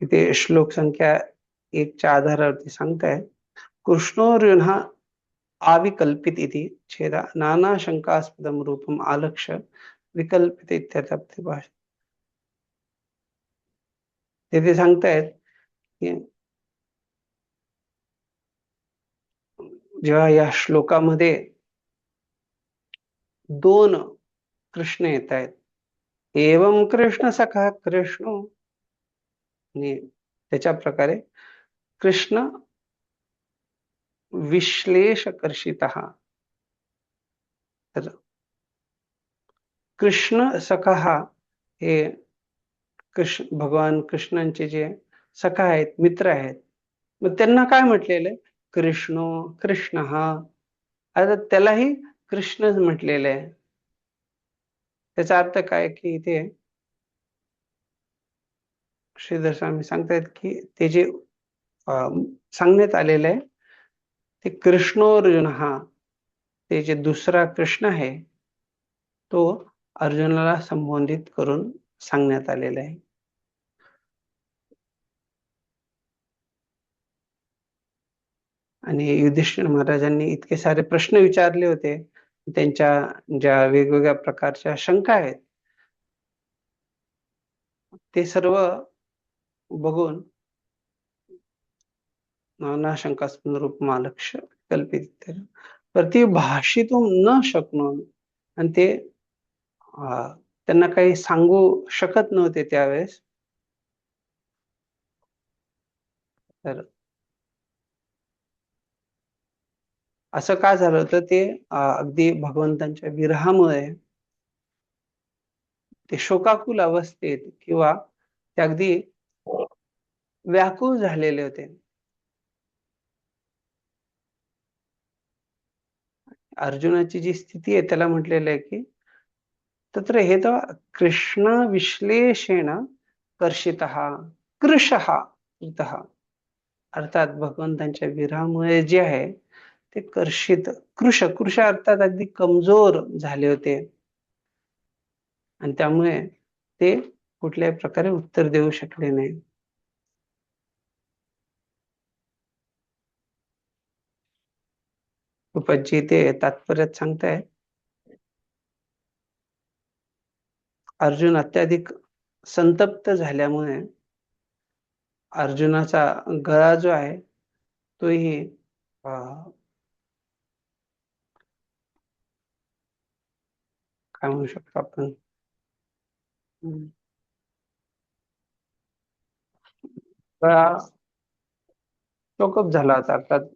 इथे श्लोक संख्या 1च्या आधारावरती सांगताय, कृष्णोर्युनः आविकल्पित इति छेदा नाना शंकास्पदम रूपम आलक्ष्य विकल्पित इत्यर्थ भाषा. तिथे सांगतायत की जेव्हा या श्लोकामध्ये 2 कृष्ण येत आहेत, एवं कृष्ण सखा कृष्ण, आणि त्याच्या प्रकारे कृष्ण विश्लेषकर्षितः, तर कृष्ण सखा हे भगवान कृष्णांचे जे सखा आहेत, मित्र आहेत, मग त्यांना काय म्हटलेलं आहे, कृष्ण हा, आता त्यालाही कृष्णच म्हटलेलं आहे. त्याचा अर्थ काय की इथे श्रीधर स्वामी सांगतायत की ते जे सांगण्यात आलेलं आहे, ते कृष्णोर्जुन हा, ते जे दुसरा कृष्ण आहे, तो अर्जुनाला संबोधित करून सांगण्यात आलेला आहे. आणि युधिष्ठिर महाराजांनी इतके सारे प्रश्न विचारले होते, त्यांच्या ज्या वेगवेगळ्या प्रकारच्या शंका आहेत, ते सर्व बघून नाना शंकास्पद रूपमालक्ष्य कल्पित प्रतिभाषितुम न शकणं, आणि ते त्यांना काही सांगू शकत नव्हते त्यावेळेस. तर असं का झालं होतं, ते अगदी भगवंतांच्या विरहामुळे ते शोकाकुल अवस्थेत किंवा ते अगदी व्याकुळ झालेले होते. अर्जुनाची जी स्थिती आहे त्याला म्हटलेलं आहे की तत्र हे तर कृष्ण विश्लेषेण कर्षितः कृशः इतः, अर्थात भगवंतांच्या विरहामुळे जे आहे ते कर्षित, कृश अर्थात अगदी कमजोर झाले होते, आणि त्यामुळे ते कुठल्याही प्रकारे उत्तर देऊ शकले नाही. उपजी ते तात्पर्यात सांगताय, अर्जुन अत्याधिक संतप्त झाल्यामुळे अर्जुनाचा गळा जो आहे तोही काय म्हणू शकतो आपण, गळा चोकअप झाला होता, अर्थात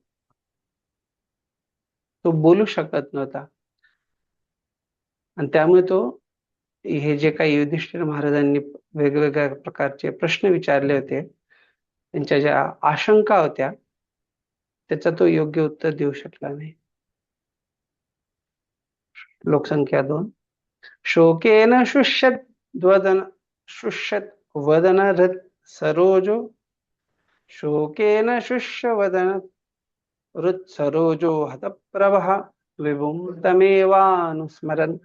तो बोलू शकत नव्हता, आणि त्यामुळे तो हे जे काही युधिष्ठिर महाराजांनी वेगवेगळ्या प्रकारचे प्रश्न विचारले होते, त्यांच्या ज्या आशंका होत्या, त्याचा तो योग्य उत्तर देऊ शकला नाही. लोकसंख्या 2, शोकेन शुष्यत वदन हृत सरोजो, शोकेन शुष्यवदन हृत सरोजो हतप्रभः विभुं तमेवानुस्मरन्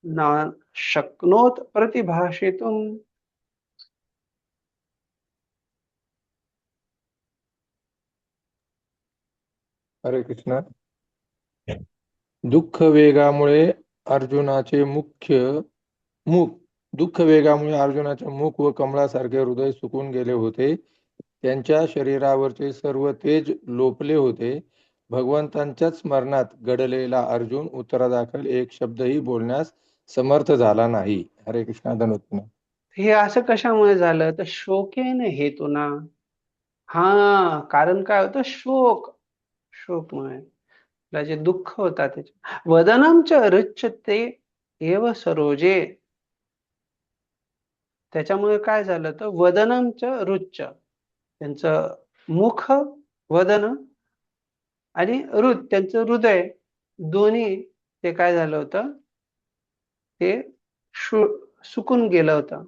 न शक्नोत प्रतिभाषितुम्. हरे कृष्ण. दुःख वेगामुळे अर्जुनाचे मुख व कमळासारखे हृदय सुकून गेले होते. त्यांच्या शरीरावरचे सर्व तेज लोपले होते. भगवंतांच्याच स्मरणात गडलेला अर्जुन उत्तरादाखल एक शब्दही बोलण्यास समर्थ झाला नाही. हरे कृष्ण. धन्यवाद. हे असं कशामुळे झालं, तर शोकेन हेतुना, हा, कारण काय होतं? शोकमुळे आपलं जे दुःख होता त्याच्या वदनम च रुच्यते एव सरोजे. त्याच्यामुळे काय झालं तर वदनम च रुच्य, त्यांचं मुख वदन आणि त्यांचं हृदय दोन्ही ते काय झालं होतं, ते सुकून गेलं होतं.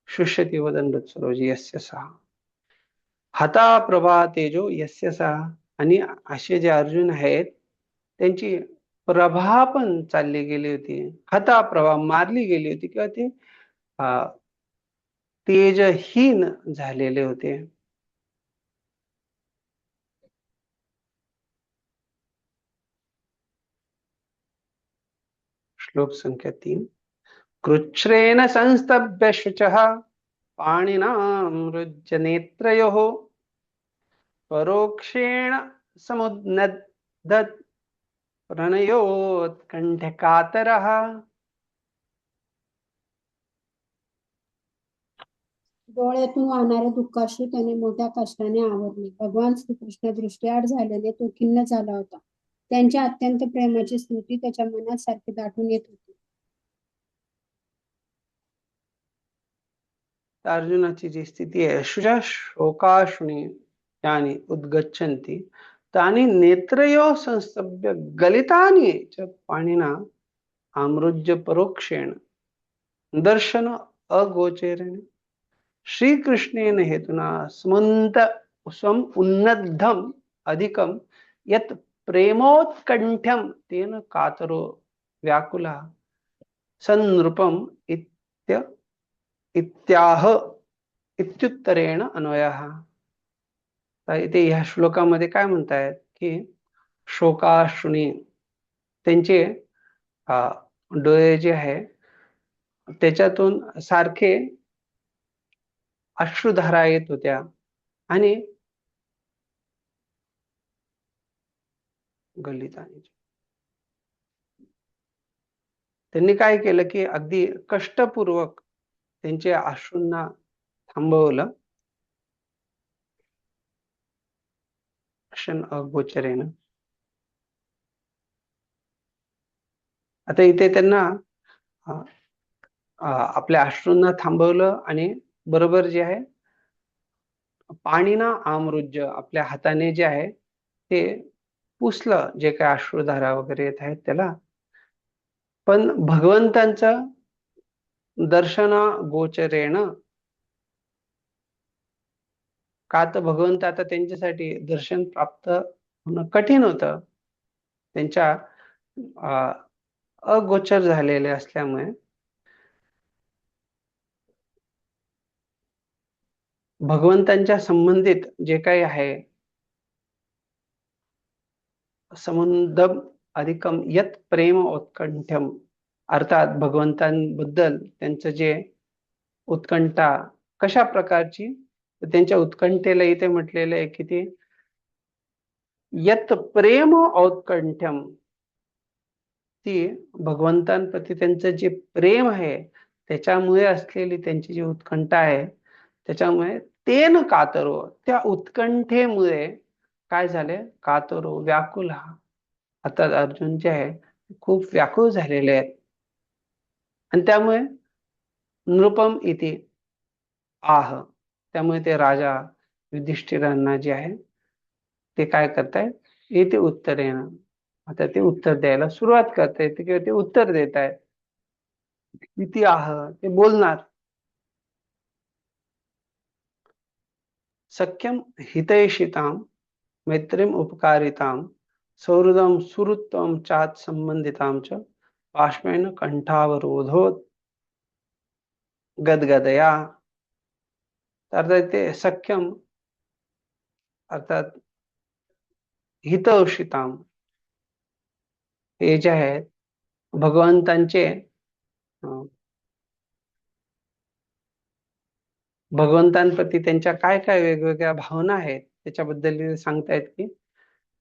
शुष्यति वदन सरोजी यस्य सा हता प्रभा तेजो यस्य सा. आणि असे जे अर्जुन आहेत त्यांची प्रभा पण चालली गेली होती. हता प्रभा मारली गेली होती किंवा ते तेजहीन झालेले होते. श्लोक संख्या 3. कृच्छ्रेण संस्तभ्य शुचः पाणिनामृज्य नेत्रयोः परोक्षेण समुद्नद्दत् प्रणयोत्कण्ठकातरः. डोळ्यातून वाहणारे दुःखाश्रू त्याने मोठ्या कष्टाने आवरले. भगवान श्रीकृष्ण दृष्टीआड झाल्याने तो खिन्न झाला होता. त्यांच्या अत्यंत प्रेमाची स्मृती त्याच्या मनात सारखी दाटून येत होती. अर्जुनाची जी स्थिती आहे, शुचा शोकाश्रुणी यानी उद्गच्छन्ति तानि नेत्रयो संस्तभ्य गलितानि च पाणिना आमृज्य परोक्षेण दर्शन अगोचरेण श्रीकृष्णेन हेतुना स्वम उन्नद्धम अधिकम यत् प्रेमोत्कंठ्यम तेन कातरो व्याकुला सन्नृपम इत्याह इत्युत्तरेण अन्वयः. इथे ह्या श्लोकामध्ये काय म्हणतायत की शोकाश्रुणी त्यांचे डोळे जे आहे त्याच्यातून सारखे अश्रुधारा येत होत्या आणि त्यांनी काय केलं की अगदी कष्टपूर्वक त्यांचे अश्रूंना थांबवलं. क्षण अगोचरेन. आता इथे त्यांना आपल्या अश्रूंना थांबवलं आणि बरोबर जे आहे पाणीना आमृज्य आपल्या हाताने जे आहे ते पुसलं जे काय अश्रुधारा वगैरे येत आहेत त्याला. पण भगवंतांचा दर्शना गोचरेण, का तर भगवंत आता त्यांच्यासाठी दर्शन प्राप्त होणं कठीण होतं. त्यांच्या अगोचर झालेले असल्यामुळे भगवंतांच्या संबंधित जे काही आहे समुद्दम अधिकम यत प्रेम उत्कंठम, अर्थात भगवंतांबद्दल त्यांचं जे उत्कंठा कशा प्रकारची, त्यांच्या उत्कंठेला इथे म्हटलेलं आहे की ते यत प्रेम औत्कंठ्यम, ती भगवंतांप्रती त्यांचं जे प्रेम आहे त्याच्यामुळे असलेली त्यांची जी उत्कंठा आहे त्याच्यामुळे तेन कातरो, त्या उत्कंठेमुळे काय झाले, कातरो व्याकुल. आता अर्जुन जे आहे खूप व्याकुळ झालेले आहेत आणि त्यामुळे नृपम इति आह, त्यामुळे ते राजा युधिष्ठिरांना जे आहे ते काय करतायत, इथे उत्तरेनं, आता ते उत्तर द्यायला सुरुवात करतायत किंवा ते उत्तर देत आहेत. इति आह, ते बोलणार. सख्यम हितैषिताम मैत्रीम उपकारिताम सौहृदम सुहृत्वम चात संबंधिताम च बाष्पेन कंठावरोधोत गदगदया. अर्थात ते सख्यम अर्थात हितौषिताम, हे जे आहेत भगवंतांचे भगवंतांप्रती त्यांच्या काय काय वेगवेगळ्या भावना आहेत त्याच्याबद्दल सांगतायत की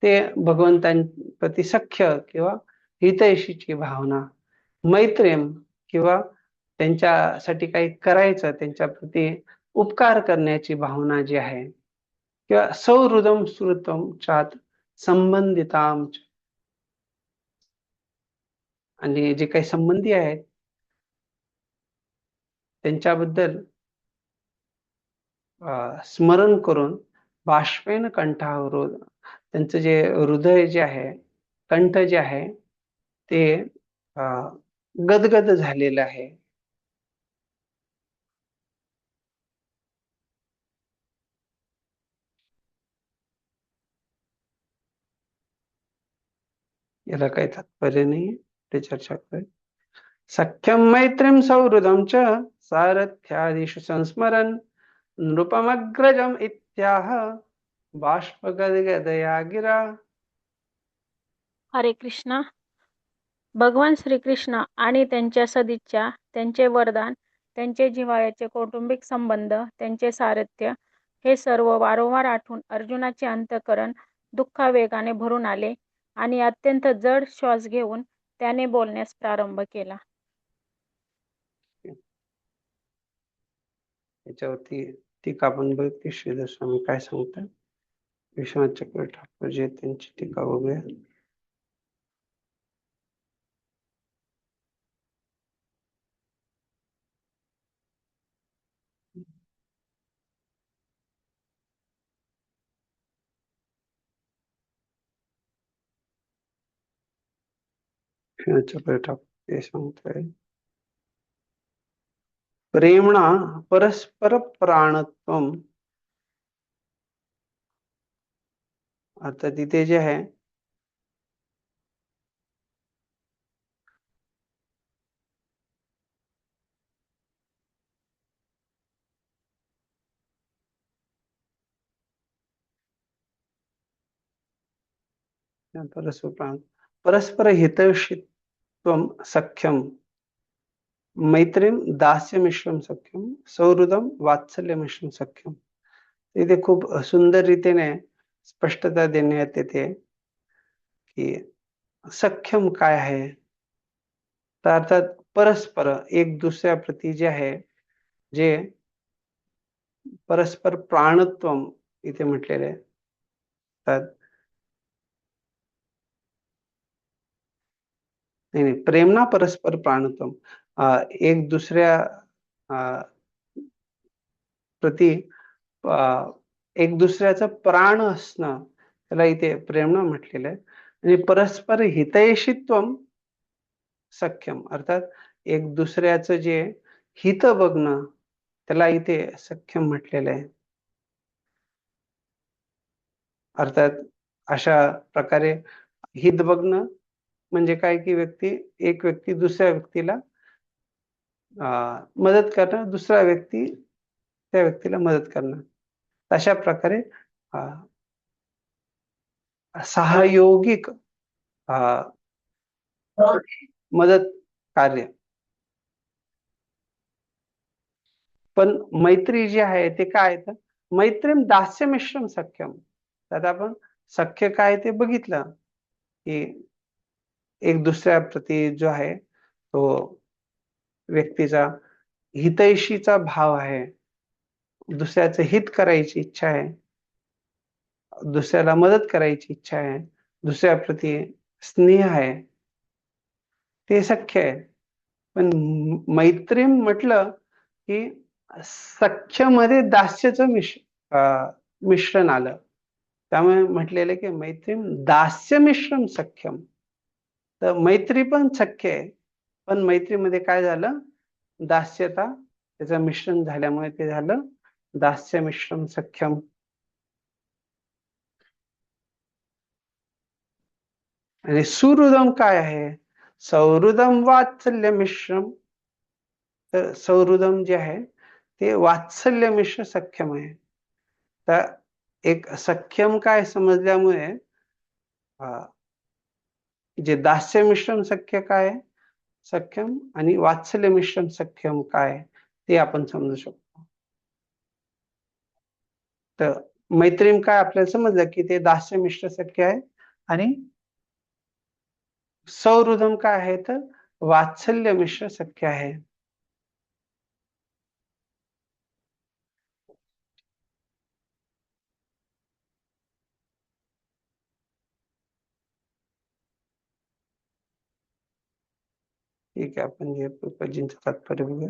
ते भगवंतांप्रती सख्य किंवा हितैषीची भावना, मैत्रेम किंवा त्यांच्यासाठी काही करायचं, त्यांच्याप्रती उपकार करण्याची भावना जी आहे, किंवा सौहृदम श्रुतम चात संबंधिताम, आणि जे काही संबंधी आहेत त्यांच्याबद्दल स्मरण करून बाष्पेन कंठावर, त्यांचं जे हृदय जे आहे, कंठ जे आहे ते गदगद झालेलं आहे. याला काही तात्पर्य नाही, ते चर्चा करूया. सख्यम मैत्रीम सौहृदम च सारथ्यादिषु संस्मरन् नृपमग्रजम इत्याह बाष्पगदगदया गिरा. हरे कृष्णा. भगवान श्रीकृष्ण आणि त्यांच्या सदिच्छा, त्यांचे वरदान, त्यांचे जिव्हाळ्याचे कौटुंबिक संबंध, त्यांचे सारथ्य, हे सर्व वारंवार आठवून अर्जुनाचे अंतःकरण दुःखावेगाने भरून आले आणि अत्यंत जड श्वास घेऊन त्याने बोलण्यास प्रारंभ केला. याच्यावरती टीका आपण बघितली. श्रीधर स्वामी काय सांगतात, विश्वनाथ चक्रवर्ती ठाकूर जे त्यांची टीका बघूया. विश्वनाथ चक्रवर्ती ठाकूर ते सांगताय, प्रेमणा परस्पर प्राणत्वम, आता तिथे जे आहे परस्पर प्राण, परस्पर हितैषित्वम सख्यम, मैत्रीम दास्य मिश्रम सख्यम, सौहृदम वात्सल्य मिश्रम सख्यम. इथे खूप सुंदर रीतीने स्पष्टता देण्यात येते की सख्यम काय आहे. तर अर्थात परस्पर एक दुसऱ्याप्रती जे आहे, जे परस्पर प्राणत्वम इथे म्हटलेले आहे. नाही, प्रेमना परस्पर प्राणत्वम, एक दुसऱ्या प्रती एक दुसऱ्याचं प्राण असणं, त्याला इथे प्रेमना म्हटलेलं आहे. आणि परस्पर हितैषित्वम सख्यम, अर्थात एक दुसऱ्याचं जे हित बघणं, त्याला इथे सख्यम म्हटलेलं आहे. अर्थात अशा प्रकारे हित बघणं म्हणजे काय की एक व्यक्ती दुसऱ्या व्यक्तीला मदत करणं, दुसरा व्यक्ती त्या व्यक्तीला मदत करणं, अशा प्रकारे सहयोगिक मदत कार्य. पण मैत्री जी आहे ते काय आहे, तर मैत्रीम दास्य मिश्रम सख्यम. तर आपण सख्य काय ते बघितलं की एक दुसऱ्या प्रती जो आहे तो व्यक्तीचा हितैषीचा भाव आहे, दुसऱ्याचं हित करायची इच्छा आहे, दुसऱ्याला मदत करायची इच्छा आहे, दुसऱ्याप्रती स्नेह आहे, ते सख्य आहे. पण मैत्रीम म्हटलं की सख्यमध्ये दास्यचं मिश्रण आलं, त्यामुळे म्हटलेलं की मैत्रीम दास्य मिश्रम सख्यम. तर मैत्री पण सख्य आहे, पण मैत्रीमध्ये काय झालं, दास्यता त्याचं मिश्रण झाल्यामुळे ते झालं दास्य मिश्रम सख्यम. आणि सुहृदम काय आहे, सौहृदम वात्सल्य मिश्रम. तर सौहृदम जे आहे ते वात्सल्य मिश्र सख्यम आहे. तर एक सख्यम काय समजल्यामुळे जे दास्य मिश्रम सख्य काय आहे, सख्यम, आणि वात्सल्य मिश्रम सख्यम काय ते आपण समजू शकतो. तर मैत्रीम काय आपल्याला समजलं की ते दास्य मिश्र सख्य आहे, आणि सौहृदम काय आहे तर वात्सल्य मिश्र सख्य आहे. ठीक आहे, आपण हे पजींचं तात्पर्य बघूया.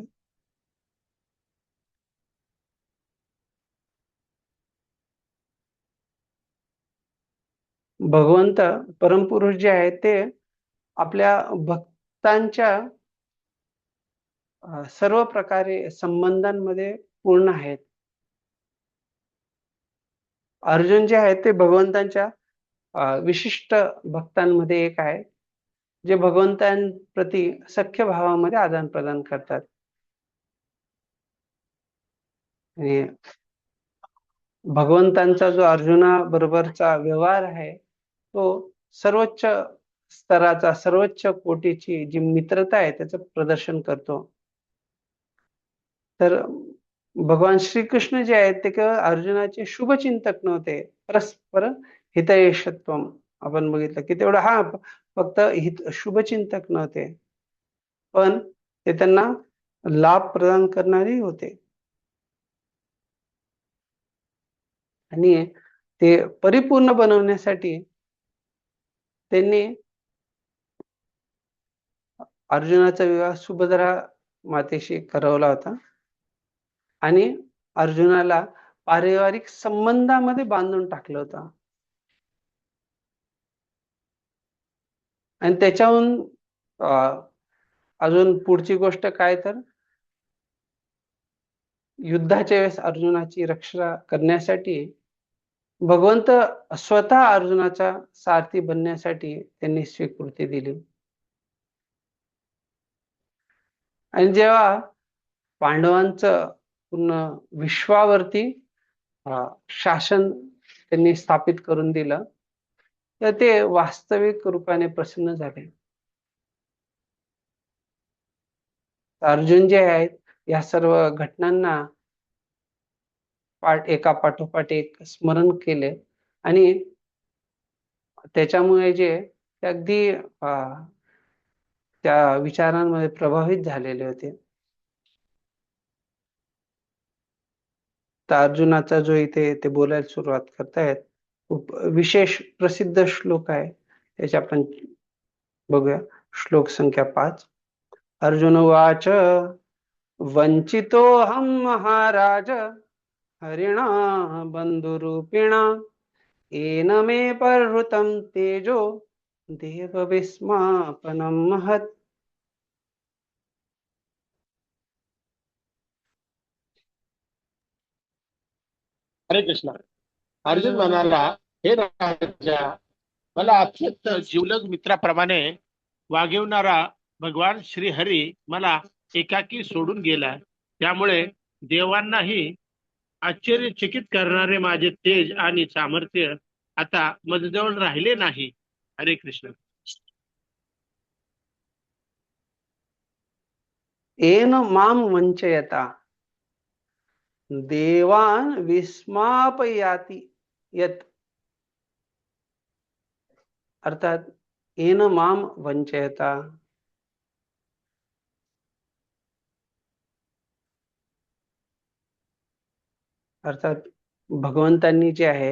भगवंत परमपुरुष जे आहेत ते आपल्या भक्तांच्या सर्व प्रकारे संबंधांमध्ये पूर्ण आहेत. अर्जुन जे आहेत ते भगवंतांच्या विशिष्ट भक्तांमध्ये एक आहे, जे भगवंतांप्रती सख्य भावामध्ये आदान प्रदान करतात. आणि भगवंतांचा जो अर्जुना बरोबरचा व्यवहार आहे तो सर्वोच्च स्तराचा, सर्वोच्च कोटीची जी मित्रता आहे त्याचं प्रदर्शन करतो. तर भगवान श्रीकृष्ण जे आहेत ते केवळ अर्जुनाचे शुभचिंतक नव्हते, परस्पर हितैषत्वम आपण बघितलं की तेवढं फक्त शुभचिंतक नव्हते, पण ते त्यांना लाभ प्रदान करणारे होते. आणि ते परिपूर्ण बनवण्यासाठी त्यांनी अर्जुनाचा विवाह सुभद्रा मातेशी करवला होता आणि अर्जुनाला पारिवारिक संबंधामध्ये बांधून टाकलं होतं. आणि त्याच्याहून अजून पुढची गोष्ट काय, तर युद्धाच्या वेळेस अर्जुनाची रक्षा करण्यासाठी भगवंत स्वतः अर्जुनाचा सारथी बनण्यासाठी त्यांनी स्वीकृती दिली. आणि जेव्हा पांडवांचं पूर्ण विश्वावरती शासन त्यांनी स्थापित करून दिलं, तर ते वास्तविक रूपाने प्रसन्न झाले. अर्जुन जे आहेत या सर्व घटनांना एका पाठोपाठ एक स्मरण केले आणि त्याच्यामुळे जे अगदी त्या विचारांमध्ये प्रभावित झालेले होते. तर अर्जुनाचा जो इथे ते बोलायला सुरुवात करतायत, खूप विशेष प्रसिद्ध श्लोक आहे, त्याचे आपण बघूया. श्लोक संख्या 5. अर्जुन उवाच वंचितोऽहं महाराज हरिणा बंधुरूपिणा येन मे परहृतं तेजो देवविस्मापनं महत्. हरे कृष्ण. अर्जुन म्हणाला, हे राजा, मला अत्यंत जीवलग मित्राप्रमाणे वागवणारा भगवान श्री हरी मला एकाकी सोडून गेला. त्यामुळे देवांनाही आश्चर्यचकित करणारे माझे तेज आणि सामर्थ्य आता माझ्याजवळ राहिले नाही. हरे कृष्ण. येन माम वंचयता देवान विस्मापयाति यत. अर्थात येन माम वंचयता, अर्थात भगवंतांनी जे आहे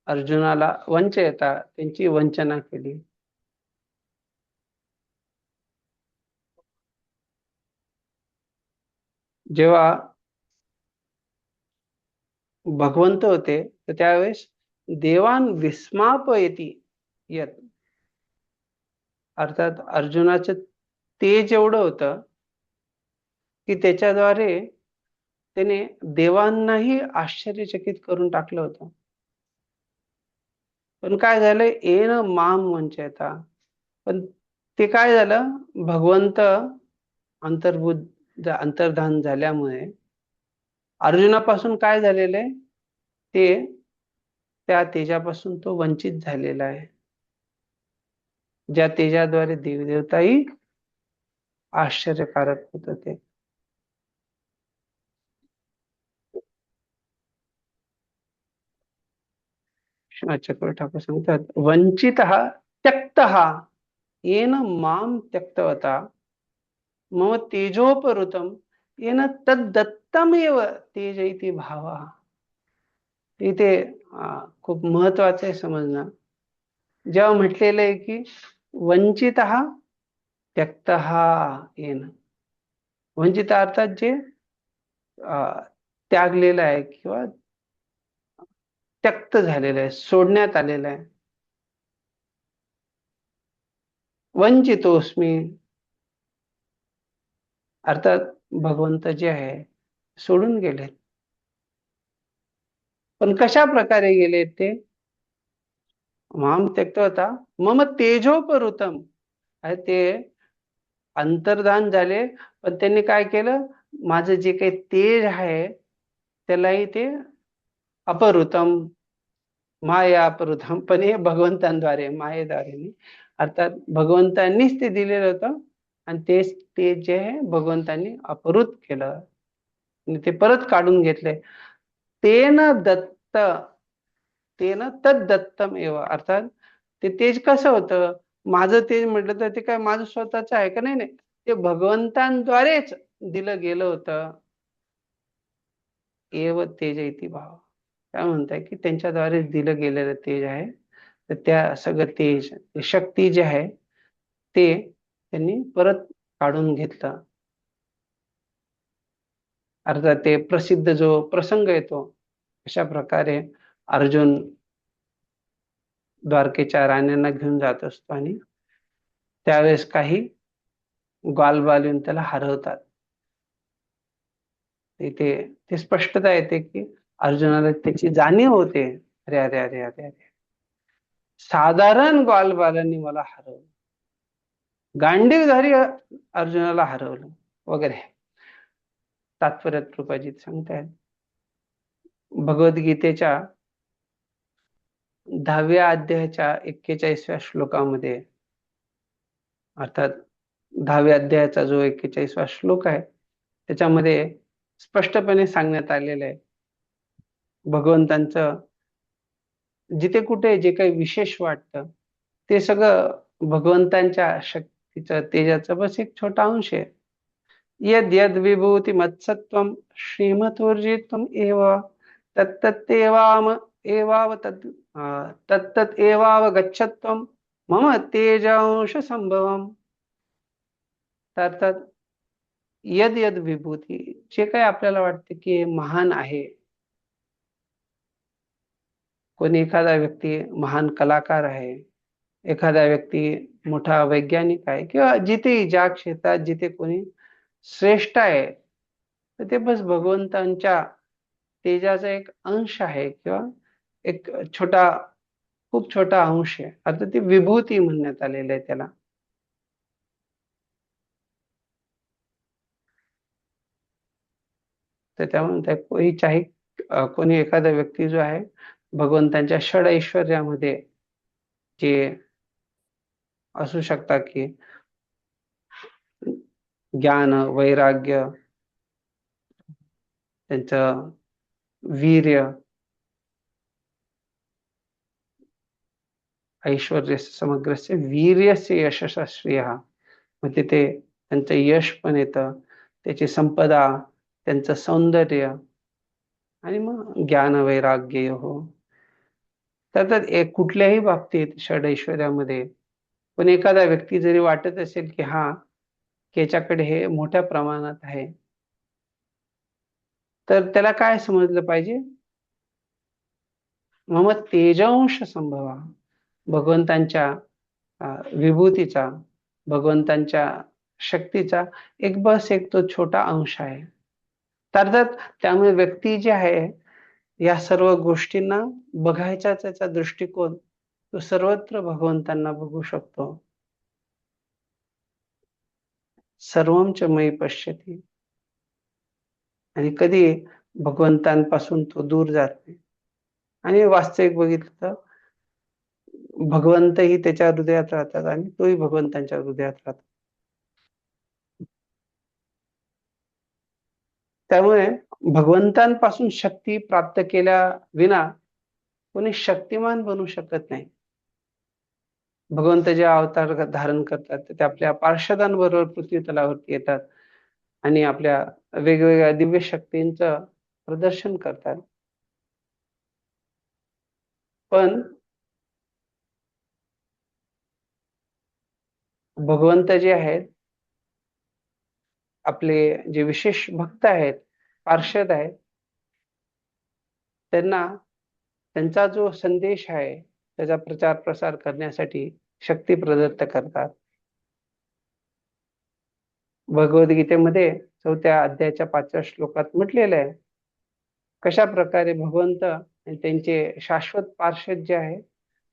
अर्जुनाला वंचयता, त्यांची वंचना केली. जेव्हा भगवंत होते तर त्यावेळेस देवान विस्मापयति यत, अर्थात अर्जुनाचं तेज एवढं होतं की त्याच्याद्वारे त्याने देवांनाही आश्चर्यचकित करून टाकलं होतं. पण काय झालं, येन माम वंचयता, पण ते काय झालं, भगवंत अंतर्धान झाल्यामुळे अर्जुनापासून काय झालेलं आहे, ते त्या तेजापासून तो वंचित झालेला आहे, ज्या तेजाद्वारे देवदेवताही आश्चर्यकारक होत होते. चक्रवर्ती ठाकूर सांगतात, वंचितः त्यक्तः येन माम त्यक्तवता मम तेजोपहृतं येन तद्दत्तमेव तेज इति भावः. इथे खूप महत्वाचं आहे समजणं. जेव्हा म्हटलेलं आहे की वंचित त्यक्त येन, वंचित अर्थात जे त्यागलेलं आहे किंवा त्यक्त झालेलं आहे, सोडण्यात आलेलं आहे. वंचितोस्मी अर्थात भगवंत जे आहे सोडून गेले. पण कशा प्रकारे गेले ते? माम त्यक्तवता मम तेजोपरुतम, ते अंतर्धान झाले, पण त्यांनी काय केलं, माझं जे काही तेज आहे त्यालाही ते अपरुतम, माया अपरुतम, पण हे भगवंतांद्वारे, मायेद्वारे, अर्थात भगवंतांनीच ते दिलेलं होतं आणि तेच ते जे आहे भगवंतांनी अपहृत केलं आणि ते परत काढून घेतले. तेन दत्त, तेन तद दत्तम एव, अर्थात ते तेज कसं होतं, माझं तेज म्हटलं तर ते काय माझं स्वतःच आहे का? नाही, ते भगवंतांद्वारेच दिलं गेलं होतं. एव तेज इति भाव, काय म्हणताय की त्यांच्याद्वारे दिलं गेलेलं तेज आहे. तर त्या सगळं तेज, शक्ती जे आहे ते त्यांनी परत काढून घेतलं. अर्थात ते प्रसिद्ध जो प्रसंग येतो, अशा प्रकारे अर्जुन द्वारकेच्या राण्यांना घेऊन जात असतो आणि त्यावेळेस काही ग्वालबाल येऊन त्याला हरवतात. इथे ते स्पष्टता येते की अर्जुनाला त्याची जाणीव होते, अरे अरे अरे अरे अरे, साधारण ग्वालबालांनी मला हरवलं, गांडीवधारी अर्जुनाला हरवलं वगैरे. तात्पर्यात कृपाजीत सांगतायत, भगवद्गीतेच्या 10व्या अध्यायाच्या 41व्या श्लोकामध्ये, अर्थात 10व्या अध्यायाचा जो 41वा श्लोक आहे त्याच्यामध्ये स्पष्टपणे सांगण्यात आलेलं आहे, भगवंतांचं जिथे कुठे जे काही विशेष वाटतं ते सगळं भगवंतांच्या शक्तीचं, तेजाचं बस एक छोटा अंश आहे. यद यद विभूती मत्सत्वम श्रीमतोर्जितम एव तत्तत्तेवाम एवाव तत्तत एवाव गच्छत्वम मम तेजांश संभवम. अर्थात यद यद विभूती, जे काही आपल्याला वाटते की महान आहे, कोणी एखादा व्यक्ती महान कलाकार आहे, एखादा व्यक्ती मोठा वैज्ञानिक आहे, किंवा जिथे ज्या क्षेत्रात जिथे कोणी श्रेष्ठ आहे, तर ते बस भगवंतांच्या तेजाचा एक अंश आहे किंवा एक छोटा, खूप छोटा अंश आहे. आता ती विभूती म्हणण्यात आलेलं आहे त्याला. तर त्यामुळे कोणी एखादा व्यक्ती जो आहे भगवंतांच्या षड ऐश्वर्यामध्ये जे असू शकतात की ज्ञान, वैराग्य, त्यांचं वीर्य, ऐश्वर्य समग्रस्य वीर्यस्य यशसा श्रेयः, मग तिथे त्यांचं यश पण येतं, त्याची संपदा, त्यांचं सौंदर्य आणि मग ज्ञान वैराग्य हो. तर कुठल्याही बाबतीत षडैश्वर्यामध्ये पण एखादा व्यक्ती जरी वाटत असेल की याच्याकडे हे मोठ्या प्रमाणात आहे, तर त्याला काय समजलं पाहिजे, मम तेजांश संभवा, भगवंतांच्या विभूतीचा, भगवंतांच्या शक्तीचा एक तो छोटा अंश आहे. अर्थात त्यामुळे व्यक्ती जे आहे या सर्व गोष्टींना बघायचा त्याचा दृष्टिकोन तो सर्वत्र भगवंतांना बघू शकतो. सर्वं च मयि पश्यति, आणि कधी भगवंतांपासून तो दूर जात नाही. आणि वास्तविक बघितलं तर भगवंतही त्याच्या हृदयात राहतात आणि तोही भगवंतांच्या हृदयात राहतो. त्यामुळे भगवंतांपासून शक्ती प्राप्त केल्या विना कोणी शक्तिमान बनू शकत नाही. भगवंत जे अवतार धारण करतात ते आपल्या पार्षदांबरोबर पृथ्वी तलावरती येतात आणि आपल्या वेगवेगळ्या दिव्य शक्तींचं प्रदर्शन करतात. पण भगवंत जे आहेत, आपले जे विशेष भक्त आहेत, पार्षद आहेत, त्यांना त्यांचा जो संदेश आहे त्याचा प्रचार प्रसार करण्यासाठी शक्ती प्रदत्त करतात. भगवद्गीतेमध्ये 4थ्या अध्यायाच्या 5व्या श्लोकात म्हटलेलं आहे, कशा प्रकारे भगवंत आणि त्यांचे शाश्वत पार्षद जे आहे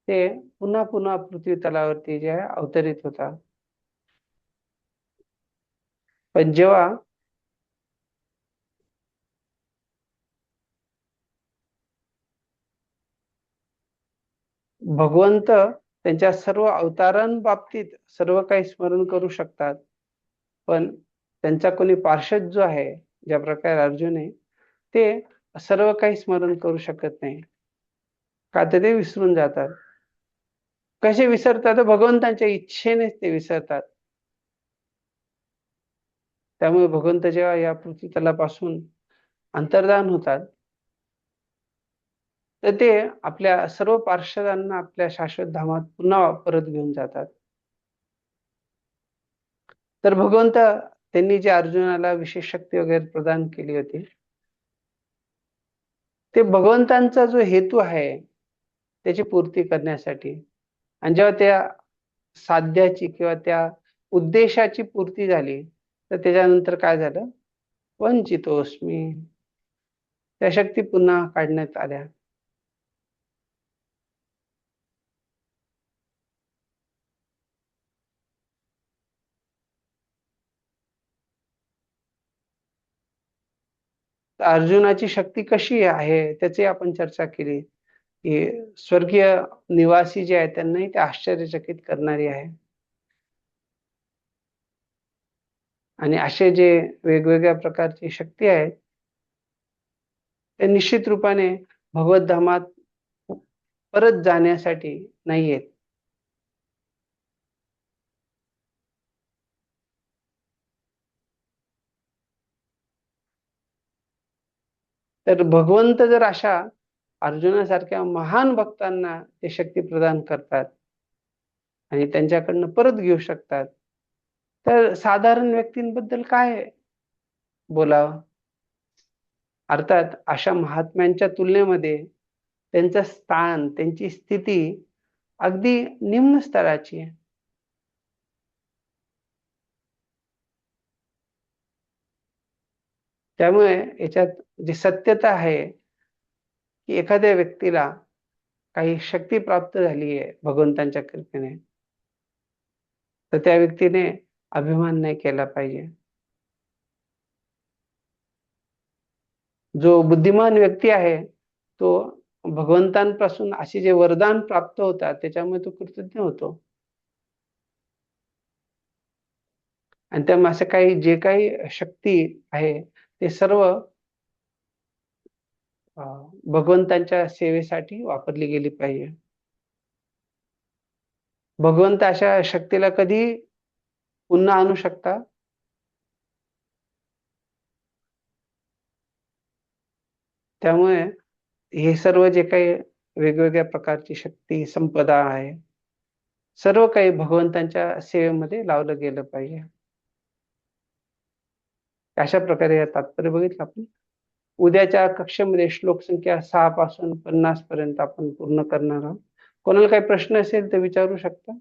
ते पुन्हा पुन्हा पृथ्वी तलावरती जे आहे अवतरित होतात. पण जेव्हा भगवंत त्यांच्या सर्व अवतारांबाबतीत सर्व काही स्मरण करू शकतात, पण त्यांचा कोणी पार्षद जो आहे, ज्या प्रकारे अर्जुन आहे, ते सर्व काही स्मरण करू शकत नाही. का तर ते विसरून जातात. कसे विसरतात? भगवंतांच्या इच्छेनेच ते विसरतात. त्यामुळे भगवंत जेव्हा या पृथ्वी तलापासून अंतर्धान होतात, तर ते आपल्या सर्व पार्षदांना आपल्या शाश्वत धामात पुन्हा परत घेऊन जातात. तर भगवंत त्यांनी जे अर्जुनाला विशेष शक्ती वगैरे प्रदान केली होती, ते भगवंतांचा जो हेतू आहे त्याची पूर्ती करण्यासाठी. आणि जेव्हा त्या साध्याची किंवा त्या उद्देशाची पूर्ती झाली, तर त्याच्यानंतर काय झालं? वंचितोस्मी, त्या शक्ती पुन्हा काढण्यात आल्या. अर्जुनाची शक्ती कशी आहे त्याची आपण चर्चा केली, की स्वर्गीय निवासी जे आहेत त्यांनाही ते आश्चर्यचकित करणारी आहे. आणि असे जे वेगवेगळ्या प्रकारची शक्ती आहेत ते निश्चित रूपाने भगवत धामात परत जाण्यासाठी नाही आहेत. तर भगवंत जर अशा अर्जुनासारख्या महान भक्तांना ते शक्ती प्रदान करतात आणि त्यांच्याकडनं परत घेऊ शकतात, तर साधारण व्यक्तींबद्दल काय बोलावं? अर्थात अशा महात्म्यांच्या तुलनेमध्ये त्यांचं स्थान, त्यांची स्थिती अगदी निम्न स्तराची आहे. त्यामुळे याच्यात जी सत्यता आहे की एखाद्या व्यक्तीला काही शक्ती प्राप्त झाली आहे भगवंतांच्या कृपेने, तर त्या व्यक्तीने अभिमान नाही केला पाहिजे. जो बुद्धिमान व्यक्ती आहे तो भगवंतांपासून असे जे वरदान प्राप्त होतात त्याच्यामुळे तो कृतज्ञ होतो. आणि त्यामुळे असं काही जे काही शक्ती आहे ते सर्व भगवंतांच्या सेवेसाठी वापरली गेली पाहिजे. भगवंत अशा शक्तीला कधी पुन्हा आणू शकतात? त्यामुळे हे सर्व जे काही वेगवेगळ्या प्रकारची शक्ती, संपदा आहे, सर्व काही भगवंतांच्या सेवेमध्ये लावलं गेलं पाहिजे. अशा प्रकारे हे तात्पर्य बघितलं आपण. उद्याच्या कक्षेमध्ये श्लोक संख्या 6 पासून 50 पर्यंत आपण पूर्ण करणार आहोत. कोणाला काही प्रश्न असेल तर विचारू शकता.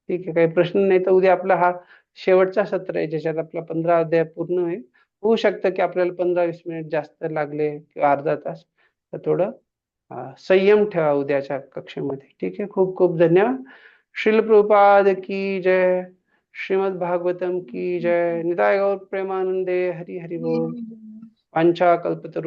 ठीक आहे, काही प्रश्न नाही तर उद्या आपला हा शेवटचा सत्र आहे ज्याच्यात आपला 15 अध्याय पूर्ण होईल. होऊ शकतं की आपल्याला 15-20 मिनिट जास्त लागले किंवा अर्धा तास, तर थोडं संयम ठेवा उद्याच्या कक्षेमध्ये. ठीक आहे, खूप खूप धन्यवाद. श्रील प्रभुपाद की जय. श्रीमद् भागवतम की जय. निताय गौर प्रेमानंदे. हरि हरि बोल. वांछा कल्पतरु